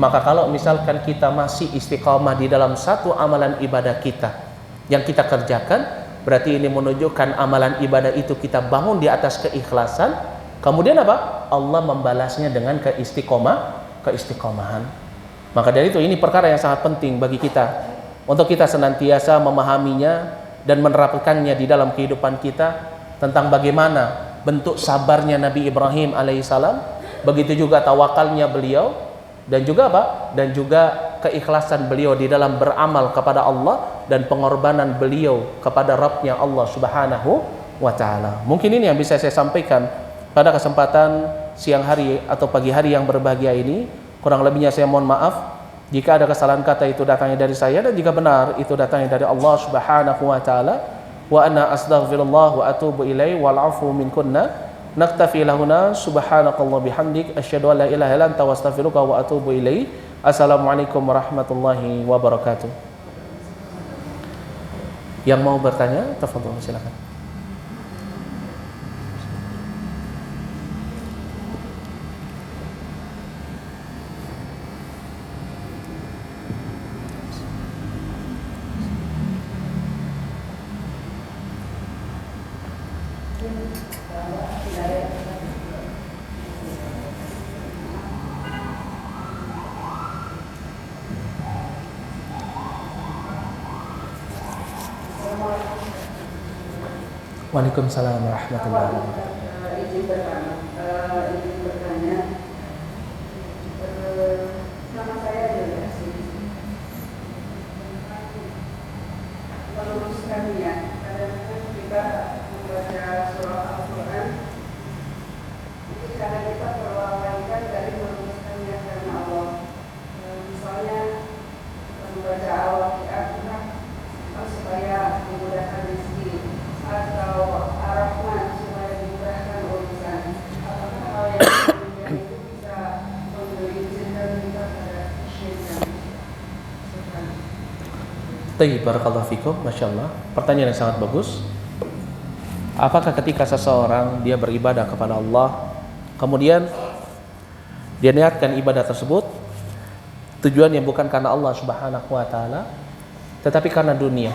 Maka kalau misalkan kita masih istiqamah di dalam satu amalan ibadah kita yang kita kerjakan, berarti ini menunjukkan amalan ibadah itu kita bangun di atas keikhlasan. Kemudian apa? Allah membalasnya dengan keistiqomahan. Maka dari itu ini perkara yang sangat penting bagi kita untuk kita senantiasa memahaminya dan menerapkannya di dalam kehidupan kita, tentang bagaimana bentuk sabarnya Nabi Ibrahim alaihissalam, begitu juga tawakalnya beliau, dan juga apa? Dan juga keikhlasan beliau di dalam beramal kepada Allah dan pengorbanan beliau kepada Rabb-nya Allah Subhanahu wa taala. Mungkin ini yang bisa saya sampaikan pada kesempatan siang hari atau pagi hari yang berbahagia ini. Kurang lebihnya saya mohon maaf jika ada kesalahan kata itu datangnya dari saya, dan jika benar itu datangnya dari Allah Subhanahu wa taala. Wa ana astaghfirullah wa atubu ilaihi wal afu minkunna. Naktafi lahuna subhanakallah bihamdik asyhadu an la ilaha illa anta astaghfiruka wa atubu ilaik. Assalamualaikum warahmatullahi wabarakatuh. Yang mau bertanya, tafadhol silakan. Waalaikumsalam warahmatullahi wabarakatuh. Izin bertanya, nama saya adalah meluruskan niat. Kadang-kadang kita membaca surah Al-Quran, itu cara kita berwawaikan dari meluruskan niat karena Allah. Misalnya membaca Al-Waqiah supaya memudahkan rezeki, atau Ar-Rahman supaya dimudahkan urusan. Apakah hal yang demikian itu bisa memberi cinta kita pada syaitan? Baik, barakallahu fikum, Masya Allah. Pertanyaan yang sangat bagus. Apakah ketika seseorang dia beribadah kepada Allah, kemudian dia niatkan ibadah tersebut tujuannya bukan karena Allah Subhanahu wa taala, tetapi karena dunia?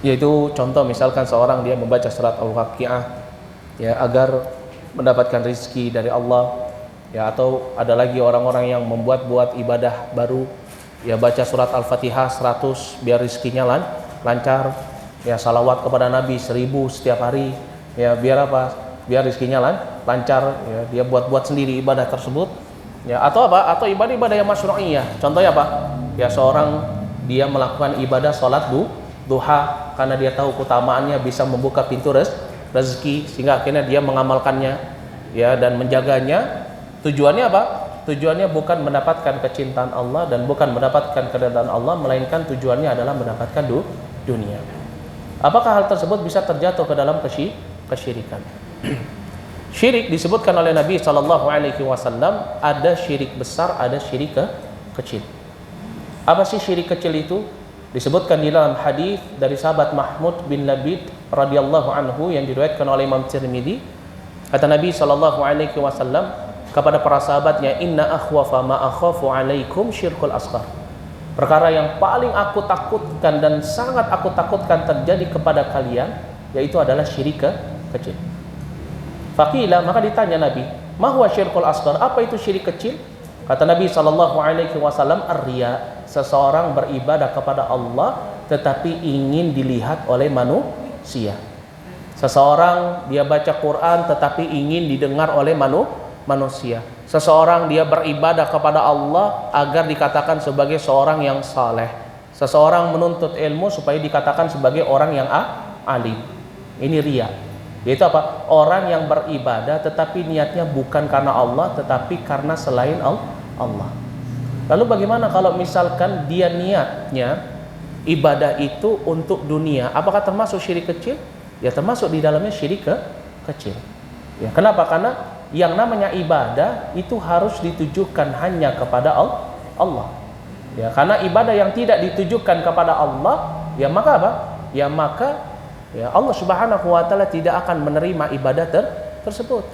Yaitu contoh misalkan seorang dia membaca surat Al-Waqiah ya agar mendapatkan rezeki dari Allah, Ya, atau ada lagi orang-orang yang membuat-buat ibadah baru, ya baca surat Al-Fatihah 100 biar rizkinya lancar, ya salawat kepada Nabi 1000 setiap hari, ya biar apa? Biar rizkinya lancar, ya dia buat-buat sendiri ibadah tersebut, ya atau apa? Atau ibadah-ibadah yang masyru'iyah. Contohnya apa? Ya seorang dia melakukan ibadah sholat duha karena dia tahu keutamaannya bisa membuka pintu rezeki, sehingga akhirnya dia mengamalkannya, ya dan menjaganya. Tujuannya apa? Tujuannya bukan mendapatkan kecintaan Allah dan bukan mendapatkan keridhaan Allah, melainkan tujuannya adalah mendapatkan dunia. Apakah hal tersebut bisa terjatuh ke dalam kesyirikan? Syirik disebutkan oleh Nabi SAW, ada syirik besar, ada syirik kecil. Apa sih syirik kecil itu? Disebutkan di dalam hadis dari sahabat Mahmud bin Labid radhiyallahu anhu yang diriwayatkan oleh Imam Tirmidzi. Kata Nabi SAW kepada para sahabatnya, inna akhwafa ma akhafu alaikum syirkul asghar. Perkara yang paling aku takutkan dan sangat aku takutkan terjadi kepada kalian, yaitu adalah syirik kecil. Faqila, maka ditanya Nabi, ma huwa syirkul asghar? Apa itu syirik kecil? Kata Nabi SAW, ar-riya, seseorang beribadah kepada Allah tetapi ingin dilihat oleh manusia. Seseorang dia baca Quran tetapi ingin didengar oleh manusia. Seseorang dia beribadah kepada Allah agar dikatakan sebagai seorang yang saleh. Seseorang menuntut ilmu supaya dikatakan sebagai orang yang alim. Ini riya. Yaitu apa? Orang yang beribadah tetapi niatnya bukan karena Allah tetapi karena selain Allah. Lalu bagaimana kalau misalkan dia niatnya ibadah itu untuk dunia? Apakah termasuk syirik kecil? Ya termasuk di dalamnya syirik kecil. Ya, kenapa? Karena yang namanya ibadah itu harus ditujukan hanya kepada Allah. Ya, karena ibadah yang tidak ditujukan kepada Allah, ya maka apa? Ya maka ya Allah Subhanahu wa taala tidak akan menerima ibadah tersebut.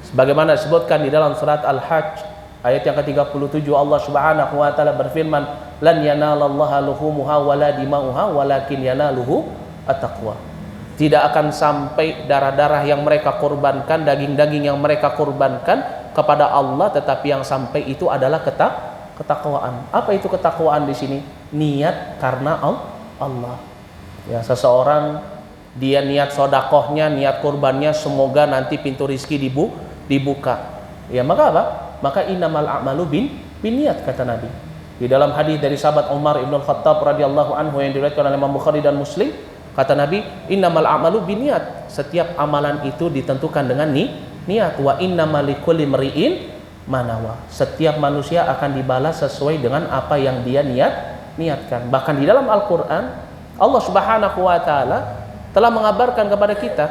Sebagaimana disebutkan di dalam surat Al-Hajj ayat yang ke-37, Allah Subhanahu wa taala berfirman, "Lan yanalallaha luhumuha wala dimauha walakin yanaluhu at-taqwa." Tidak akan sampai darah-darah yang mereka korbankan, daging-daging yang mereka korbankan kepada Allah, tetapi yang sampai itu adalah ketakwaan. Apa itu ketakwaan di sini? Niat karena Allah. Ya, seseorang dia niat sodakohnya, niat kurbannya, semoga nanti pintu rizki dibuka. Ya, maka apa? Maka innamal a'malu binniyat, kata Nabi. Di dalam hadis dari sahabat Umar ibn Khattab radhiyallahu anhu yang diriwayatkan oleh Imam Bukhari dan Muslim, kata Nabi, innamal a'malu binniyat. Setiap amalan itu ditentukan dengan niat. Wa innamal likulli mri'in manawa. Setiap manusia akan dibalas sesuai dengan apa yang dia niatkan. Bahkan di dalam Al-Qur'an Allah Subhanahu wa taala telah mengabarkan kepada kita,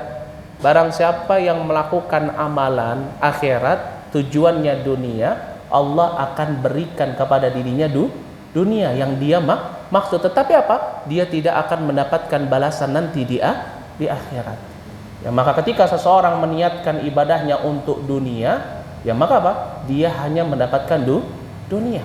barang siapa yang melakukan amalan akhirat tujuannya dunia, Allah akan berikan kepada dirinya dunia yang dia maksud, tetapi apa? Dia tidak akan mendapatkan balasan nanti di akhirat. Ya, maka ketika seseorang meniatkan ibadahnya untuk dunia, ya maka apa? Dia hanya mendapatkan dunia.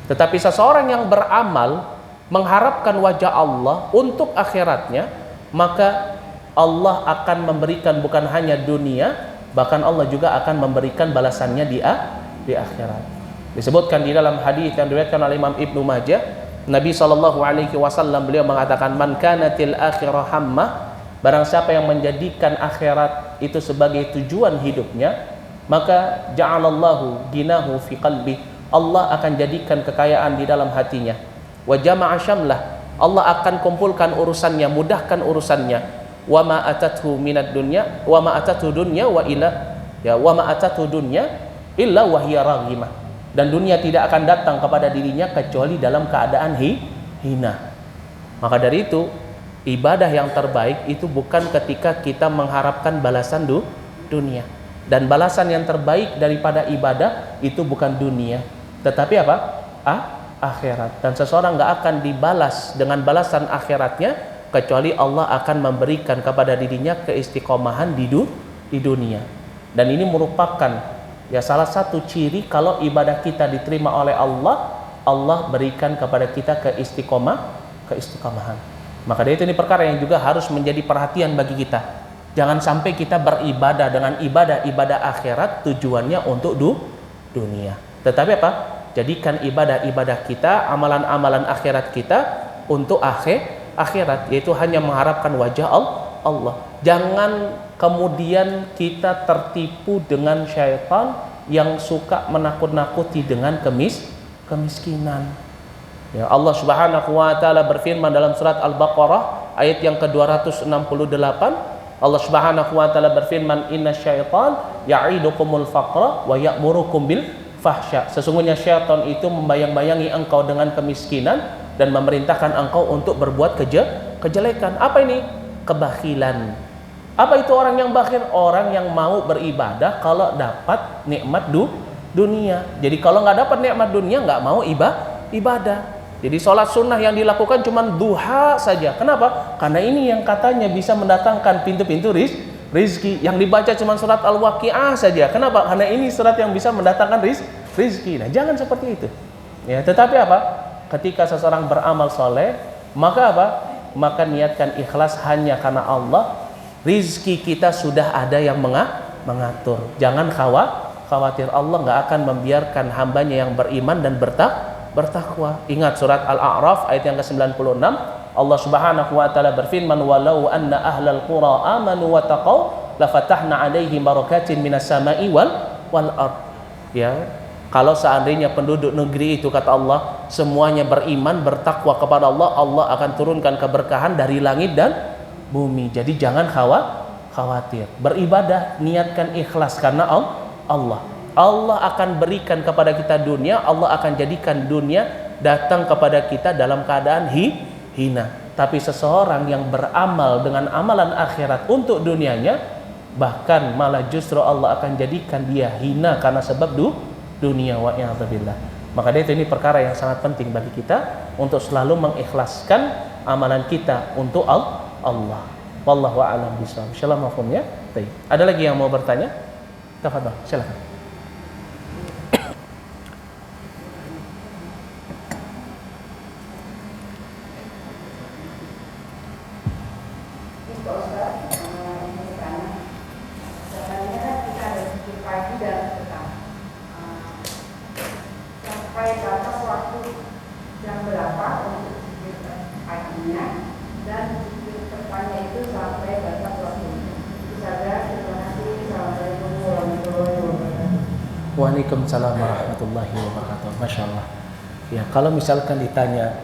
Tetapi seseorang yang beramal mengharapkan wajah Allah untuk akhiratnya, maka Allah akan memberikan bukan hanya dunia, bahkan Allah juga akan memberikan balasannya di akhirat. Disebutkan di dalam hadis yang diriwayatkan oleh Imam Ibnu Majah, Nabi SAW beliau mengatakan, man kanatil akhirah hammah, barang siapa yang menjadikan akhirat itu sebagai tujuan hidupnya, maka ja'alallahu ginahu fi qalbi, Allah akan jadikan kekayaan di dalam hatinya. Wa jama'a syamlah, Allah akan kumpulkan urusannya, mudahkan urusannya. Wa ma atathu minad dunya wa ma atathu dunya wa ila ya wa ma atathu dunya illa wa hiya raghimah. Dan dunia tidak akan datang kepada dirinya kecuali dalam keadaan hina. Maka dari itu, ibadah yang terbaik itu bukan ketika kita mengharapkan balasan dunia. Dan balasan yang terbaik daripada ibadah itu bukan dunia, tetapi apa? Akhirat. Dan seseorang gak akan dibalas dengan balasan akhiratnya kecuali Allah akan memberikan kepada dirinya keistiqomahan di dunia. Dan ini merupakan ya salah satu ciri kalau ibadah kita diterima oleh Allah, Allah berikan kepada kita keistiqomahan. Maka dari itu ini perkara yang juga harus menjadi perhatian bagi kita. Jangan sampai kita beribadah dengan ibadah akhirat tujuannya untuk dunia. Tetapi apa? Jadikan ibadah-ibadah kita, amalan-amalan akhirat kita untuk akhirat, yaitu hanya mengharapkan wajah Allah. Jangan kemudian kita tertipu dengan syaitan yang suka menakut-nakuti dengan kemiskinan. Ya, Allah Subhanahu wa taala berfirman dalam surat Al-Baqarah ayat yang ke-268, Allah Subhanahu wa taala berfirman, "Innasyaitan ya'idukumul faqra wa ya'murukum bil fahsya." Sesungguhnya syaitan itu membayang-bayangi engkau dengan kemiskinan dan memerintahkan engkau untuk berbuat kejelekan. Apa ini? Kebakhilan. Apa itu orang yang bakhil? Orang yang mau beribadah kalau dapat nikmat dunia. Jadi kalau nggak dapat nikmat dunia, nggak mau ibadah. Jadi sholat sunnah yang dilakukan cuma duha saja. Kenapa? Karena ini yang katanya bisa mendatangkan pintu-pintu rizki. Yang dibaca cuma surat Al-Waqi'ah saja. Kenapa? Karena ini surat yang bisa mendatangkan rizki. Nah, jangan seperti itu. Ya, tetapi apa? Ketika seseorang beramal soleh, maka apa? Maka niatkan ikhlas hanya karena Allah. Rizki kita sudah ada yang mengatur. Jangan khawatir. Allah nggak akan membiarkan hambanya yang beriman dan bertakwa. Ingat surat Al-A'raf ayat yang ke-96. Allah Subhanahu wa taala berfirman, "Walau anna ahlal qura amanu wa taqaw lafatahna 'alaihim barakatin minas sama'i wal ard." Ya, kalau seandainya penduduk negeri itu, kata Allah, semuanya beriman, bertakwa kepada Allah, Allah akan turunkan keberkahan dari langit dan bumi. Jadi jangan khawatir. Beribadah niatkan ikhlas karena Allah. Allah akan berikan kepada kita dunia, Allah akan jadikan dunia datang kepada kita dalam keadaan hina. Tapi seseorang yang beramal dengan amalan akhirat untuk dunianya, bahkan malah justru Allah akan jadikan dia hina karena sebab dunia, wa'iyadzubillah. Maka dari itu ini perkara yang sangat penting bagi kita untuk selalu mengikhlaskan amalan kita untuk Allah. Wallahu a'lam bishawab. Insyaallah mafhum ya. Baik. Ada lagi yang mau bertanya? Tafadhol, silakan. Waalaikumsalam warahmatullahi wabarakatuh. Masya Allah. Ya, kalau misalkan ditanya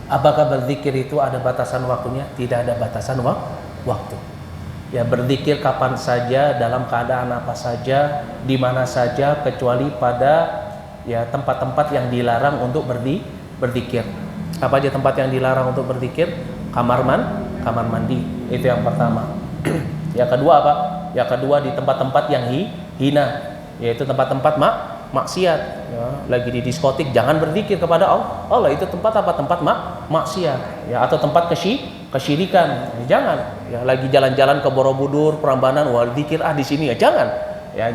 apakah berzikir itu ada batasan waktunya? Tidak ada batasan waktu. Ya, berzikir kapan saja, dalam keadaan apa saja, di mana saja, kecuali pada ya tempat-tempat yang dilarang untuk berzikir. Apa aja tempat yang dilarang untuk berzikir? Kamar mandi. Itu yang pertama. Yang kedua apa? Yang kedua di tempat-tempat yang hina, yaitu tempat-tempat maksiat. Ya, lagi di diskotik jangan berzikir kepada Allah. Itu tempat apa? Tempat maksiat. Ya, atau tempat kesyirikan. Ya, jangan. Ya, lagi jalan-jalan ke Borobudur, Prambanan, wah zikir di sini ya jangan. Ya,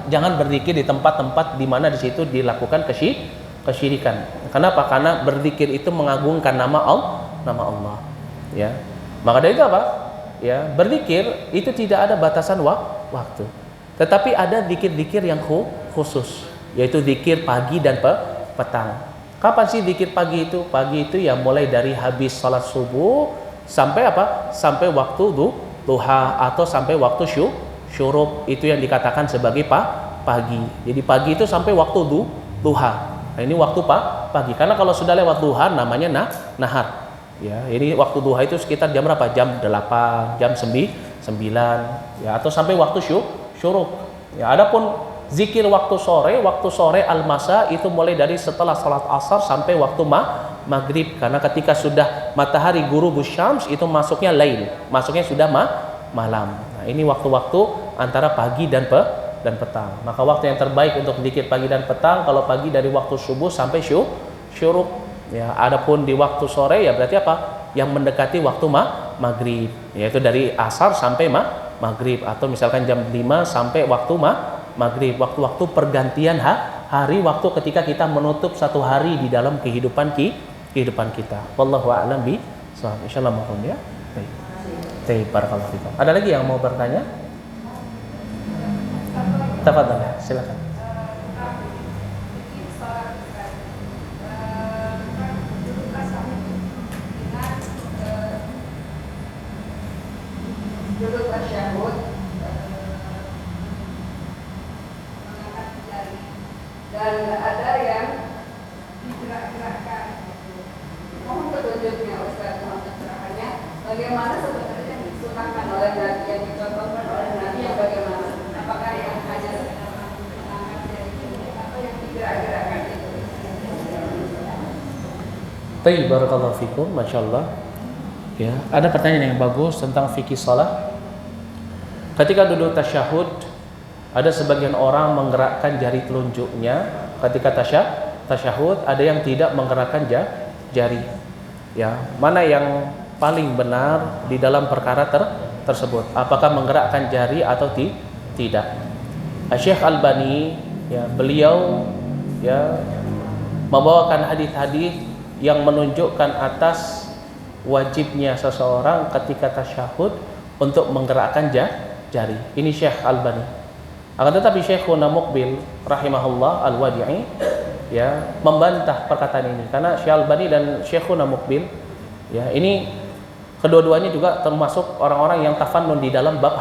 jangan berzikir di tempat-tempat di mana di situ dilakukan kesyirikan. Kenapa? Karena berzikir itu mengagungkan nama Allah. Ya. Maka dari itu apa? Ya, berzikir itu tidak ada batasan waktu. Tetapi ada zikir-zikir yang khusus, yaitu zikir pagi dan petang. Kapan sih zikir pagi itu? Pagi itu ya mulai dari habis salat subuh sampai apa? Sampai waktu duha atau sampai waktu syuruk. Itu yang dikatakan sebagai pagi. Jadi pagi itu sampai waktu duha. Nah, ini waktu pagi. Karena kalau sudah lewat duha namanya nahar. Ya, ini waktu duha itu sekitar jam berapa? Jam 8, jam 9, ya, atau sampai waktu syuruk. Ya, adapun zikir waktu sore al-masa itu mulai dari setelah salat asar sampai waktu maghrib. Karena ketika sudah matahari ghurubus syams itu masuknya lail, masuknya sudah malam. Nah, ini waktu-waktu antara pagi dan petang. Maka waktu yang terbaik untuk zikir pagi dan petang kalau pagi dari waktu subuh sampai syuruk. Ya, adapun di waktu sore ya berarti apa? Yang mendekati waktu maghrib, yaitu dari asar sampai maghrib, atau misalkan jam 5 sampai waktu maghrib, waktu-waktu pergantian hari, waktu ketika kita menutup satu hari di dalam kehidupan kita. Wallahu a'lam bishawab. Insyaallah mohon ya. Baik. Barakallahu fikum. Ada lagi yang mau bertanya? Tafadhol, silakan. tasyahud mengangkat jari, dan ada yang digerak-gerakkan. Mohon petunjuknya Ustaz, mohon pencerahannya. Bagaimana sebenarnya disunahkan oleh Nabi, yang dicontohkan oleh Nabi yang bagaimana? Apakah yang hanya mengangkat jari ini atau yang digerak-gerakkan itu? Tayyib, barakallahu fikum, masyaallah. Ya, ada pertanyaan yang bagus tentang fikih salat. Ketika duduk tasyahud, ada sebagian orang menggerakkan jari telunjuknya ketika tasyahud, ada yang tidak menggerakkan jari. Ya, mana yang paling benar di dalam perkara tersebut? Apakah menggerakkan jari atau tidak? Syekh Albani, ya, beliau ya membawakan hadis-hadis yang menunjukkan atas wajibnya seseorang ketika tasyahud untuk menggerakkan jari. Ini Syekh Albani. Akan tetapi Syekhuna Muqbil rahimahullah al-Wadi'i ya membantah perkataan ini, karena Syekh Albani dan Syekhuna Muqbil ya ini kedua-duanya juga termasuk orang-orang yang tafannun di dalam bab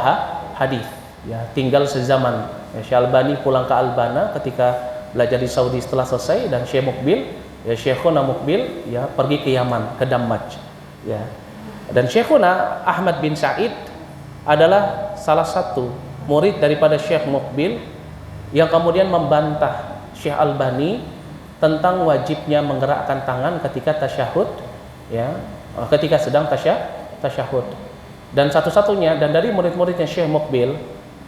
hadis. Ya, tinggal sezaman. Ya, Syekh Albani pulang ke Albana ketika belajar di Saudi setelah selesai, dan Syekh Muqbil ya Syekhuna Muqbil ya pergi ke Yaman, ke Dammaj. Ya. Dan Syekhuna Ahmad bin Sa'id adalah salah satu murid daripada Syekh Muqbil yang kemudian membantah Syekh Albani tentang wajibnya menggerakkan tangan ketika tasyahud, ya, ketika sedang tasyahud. Dan satu-satunya dan dari murid-muridnya Syekh Muqbil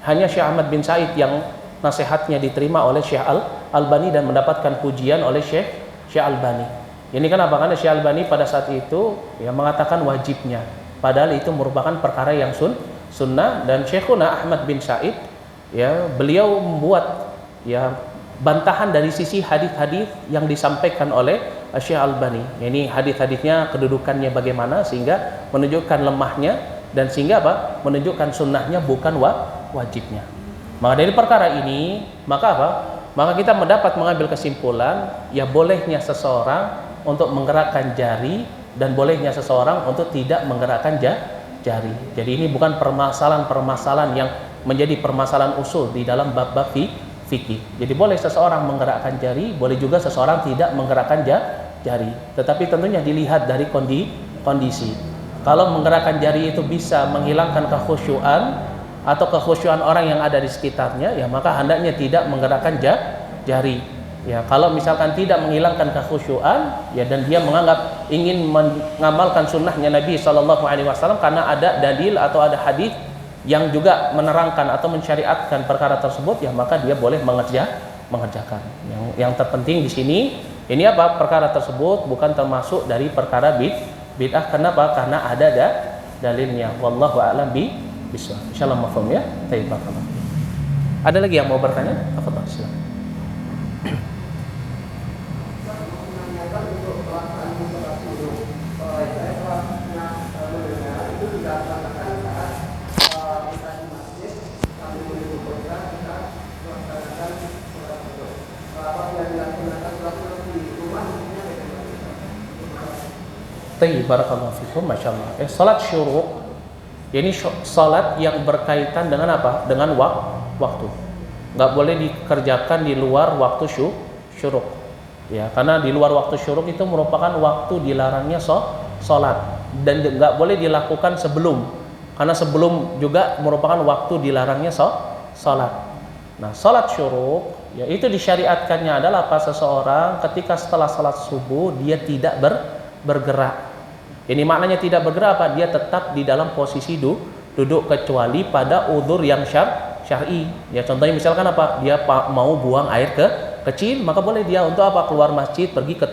hanya Syekh Ahmad bin Sa'id yang nasihatnya diterima oleh Syekh Albani dan mendapatkan pujian oleh Syekh Albani. Ini kenapa? Karena Syekh Albani pada saat itu ya mengatakan wajibnya, padahal itu merupakan perkara yang sunnah. Dan Syekhuna Ahmad bin Sa'id ya beliau membuat ya bantahan dari sisi hadis-hadis yang disampaikan oleh Syekh Albani. Ini hadis-hadisnya kedudukannya bagaimana sehingga menunjukkan lemahnya, dan sehingga apa? Menunjukkan sunnahnya bukan wajibnya. Maka dari perkara ini, maka apa? Maka kita mengambil kesimpulan ya bolehnya seseorang untuk menggerakkan jari dan bolehnya seseorang untuk tidak menggerakkan jari. Jadi ini bukan permasalahan-permasalahan yang menjadi permasalahan usul di dalam bab-bab fikih. Jadi boleh seseorang menggerakkan jari, boleh juga seseorang tidak menggerakkan jari. Tetapi tentunya dilihat dari kondisi. Kalau menggerakkan jari itu bisa menghilangkan kekhusyuan atau kekhusyuan orang yang ada di sekitarnya, ya maka hendaknya tidak menggerakkan jari. Ya, kalau misalkan tidak menghilangkan kekhusyuan, ya dan dia menganggap ingin mengamalkan sunnahnya Nabi SAW karena ada dalil atau ada hadis yang juga menerangkan atau mensyariatkan perkara tersebut, ya maka dia boleh mengerjakan. Yang terpenting di sini ini apa? Perkara tersebut bukan termasuk dari perkara bid'ah. Kenapa? Karena ada dalilnya. Wallahu a'lam bishawab. Insyaallah mafhum ya. Baik, barakallahu. Ada lagi yang mau bertanya? Tafadhol, silakan. Tayyib, barakallahu fikum, masyaallah. Salat syuruk, ini salat yang berkaitan dengan apa? Dengan waktu. Nggak boleh dikerjakan di luar waktu syuruk. Ya, karena di luar waktu syuruk itu merupakan waktu dilarangnya salat, dan nggak boleh dilakukan sebelum. Karena sebelum juga merupakan waktu dilarangnya salat. Nah, salat syuruk ya itu disyariatkannya adalah apa? Seseorang ketika setelah salat subuh dia tidak bergerak. Ini maknanya tidak bergerak apa? Dia tetap di dalam posisi duduk kecuali pada udzur yang syar'i. Ya contohnya misalkan apa? Dia mau buang air kecil, maka boleh dia untuk apa? Keluar masjid, pergi ke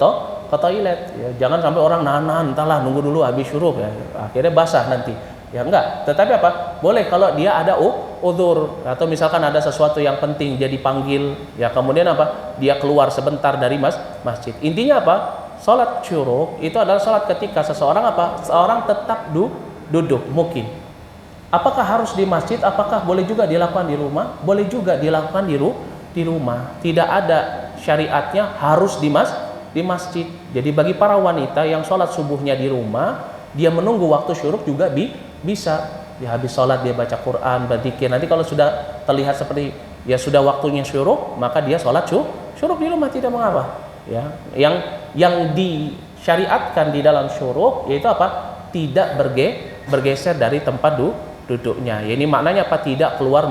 toilet. Ya, jangan sampai orang nahan, entahlah nunggu dulu habis syuruk ya. Akhirnya basah nanti. Ya enggak. Tetapi apa? Boleh kalau dia ada udzur atau misalkan ada sesuatu yang penting dia dipanggil, ya kemudian apa? Dia keluar sebentar dari masjid. Intinya apa? Salat syuruk itu adalah salat ketika seseorang apa? Seorang tetap duduk mukim. Apakah harus di masjid? Apakah boleh juga dilakukan di rumah? Boleh juga dilakukan di rumah. Tidak ada syariatnya harus di masjid. Jadi bagi para wanita yang salat subuhnya di rumah, dia menunggu waktu syuruk juga bisa. dia habis sholat dia baca Quran, berzikir. Nanti kalau sudah terlihat seperti ya sudah waktunya syuruk, maka dia sholat syuruk di rumah tidak mengapa. Ya, yang disyariatkan di dalam syuruk yaitu apa? Tidak bergeser dari tempat duduknya. Ya, ini maknanya apa? Tidak keluar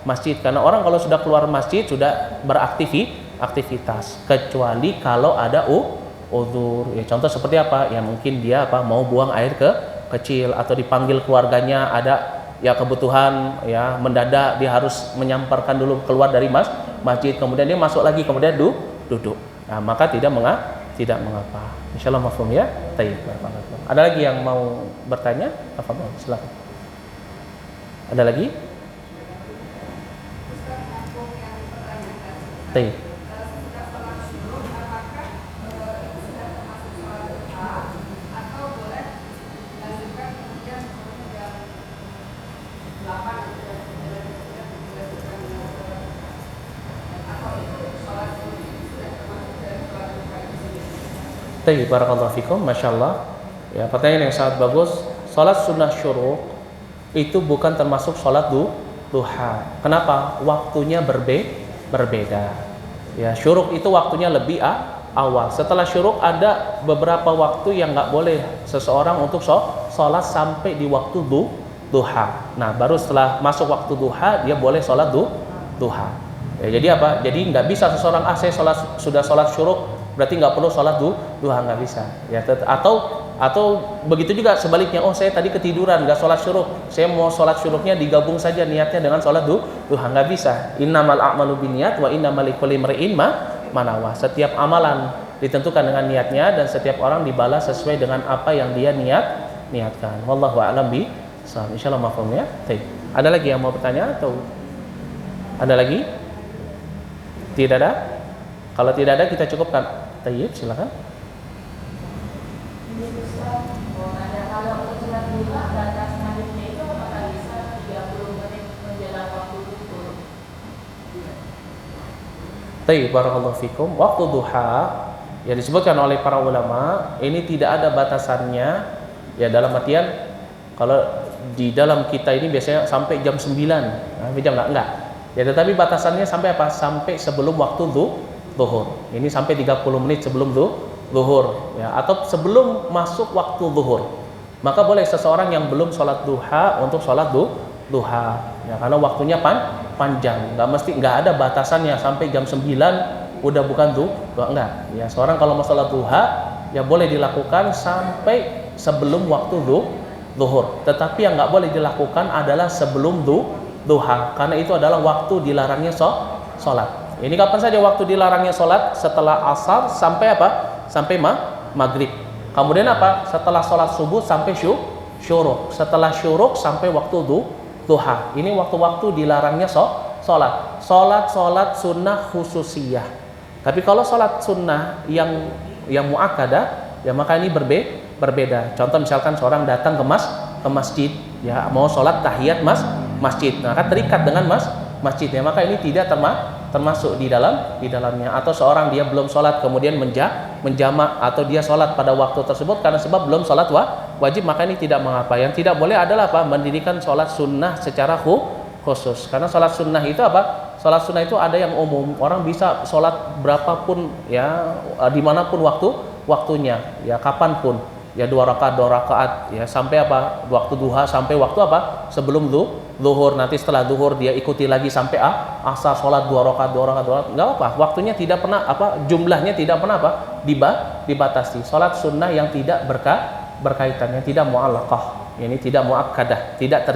masjid. Karena orang kalau sudah keluar masjid sudah beraktivitas, kecuali kalau ada uzur. Ya, contoh seperti apa? Ya mungkin dia mau buang air kecil atau dipanggil keluarganya, ada ya kebutuhan ya mendadak, dia harus menyamparkan dulu keluar dari masjid, kemudian dia masuk lagi, kemudian duduk. Nah, maka tidak mengapa. Insyaallah mafhum ya. Baik. Ada lagi yang mau bertanya? Tafadhol, silakan. Ada lagi? Baik. Barakallahu fikum, Masya Allah. Ya, pertanyaan yang sangat bagus. Salat sunnah syuruk itu bukan termasuk salat duha. Kenapa? Waktunya berbeda. Ya, syuruk itu waktunya lebih awal. Setelah syuruk ada beberapa waktu yang nggak boleh seseorang untuk salat sampai di waktu duha. Nah, baru setelah masuk waktu duha dia boleh salat duha. Ya, jadi apa? Jadi nggak bisa seseorang saya sudah salat syuruk berarti nggak perlu sholat duha, nggak bisa ya. Atau begitu juga sebaliknya, saya tadi ketiduran nggak sholat syuruk, saya mau sholat syuruknya digabung saja niatnya dengan sholat duha, nggak bisa. Innamal a'malu binniyat wa innamal likulli imri'in ma nawa. Setiap amalan ditentukan dengan niatnya dan setiap orang dibalas sesuai dengan apa yang dia niatkan. Wallahu a'lam bishawab. Insyaallah mafhum ya. Baik. Ada lagi yang mau bertanya atau ada lagi? Tidak ada? Kalau tidak ada kita cukupkan. Tayyib, silakan. Kalau untuk sholat duha batas maghribnya itu apakah bisa 30 menit menjelang waktu zuhur? Tayyib, barakallahu fikum. Waktu duha yang disebutkan oleh para ulama ini tidak ada batasannya. Ya, dalam artian kalau di dalam kita ini biasanya sampai jam 9. Sampai jam enggak. Ya, tetapi batasannya sampai apa? Sampai sebelum waktu zuhur. Ini sampai 30 menit sebelum zuhur ya, atau sebelum masuk waktu zuhur. Maka boleh seseorang yang belum sholat duha untuk sholat duha ya, karena waktunya panjang. Nggak ada batasannya sampai jam 9 udah bukan duha, enggak. Ya, seorang kalau mau sholat duha ya boleh dilakukan sampai sebelum waktu zuhur. Tetapi yang nggak boleh dilakukan adalah sebelum duha, karena itu adalah waktu dilarangnya sholat. Ini kapan saja waktu dilarangnya sholat? Setelah asar sampai apa? Sampai maghrib. Kemudian apa? Setelah sholat subuh sampai syuruk. Setelah syuruk sampai waktu duha. Ini waktu-waktu dilarangnya sholat. Sholat sunnah khususiyah. Tapi kalau sholat sunnah yang muakkadah, ya maka ini berbeda. Contoh misalkan seorang datang ke masjid, ya mau sholat tahiyat masjid. Nah, kan terikat dengan masjid, ya maka ini tidak termasuk di dalamnya. Atau seorang dia belum sholat kemudian menjamak, atau dia sholat pada waktu tersebut karena sebab belum sholat wajib, maka ini tidak mengapa. Yang tidak boleh adalah apa? Mendirikan sholat sunnah secara khusus. Karena sholat sunnah itu apa? Sholat sunnah itu ada yang umum, orang bisa sholat berapapun ya, dimanapun waktunya ya, kapanpun ya, 2 rakaat ya, sampai apa? Waktu duha sampai waktu apa? Sebelum zuhur. Nanti setelah zuhur dia ikuti lagi sampai asar, sholat 2 rakaat, nggak apa, waktunya tidak pernah apa, jumlahnya tidak pernah apa, dibatasi. Sholat sunnah yang tidak berkaitan, yang tidak mu'allaqah, ini tidak muakkadah, tidak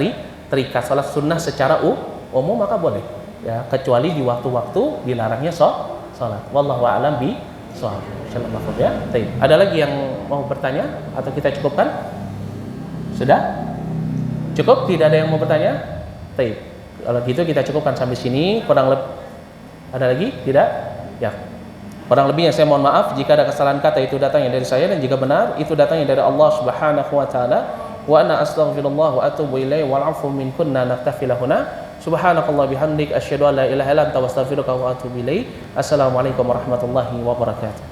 terikat. Sholat sunnah secara umum maka boleh ya, kecuali di waktu-waktu dilarangnya sholat. Wallahu a'lam bishawab. Insyaallah ya. Baik. Ada lagi yang mau bertanya atau kita cukupkan? Sudah? Cukup? Tidak ada yang mau bertanya? Baik. Kalau gitu kita cukupkan sampai sini. Kurang lebih ada lagi? Tidak? Ya. Kurang lebihnya saya mohon maaf jika ada kesalahan kata itu datangnya dari saya, dan jika benar itu datangnya dari Allah Subhanahu wa taala. Wa ana astaghfirullah wa atubu ilaihi wal 'afwu minkunna naktafi lahuna. Subhanakallah bihamdik asyhadu an la ilaha illa anta astaghfiruka wa atubu ilaik. Assalamualaikum warahmatullahi wabarakatuh.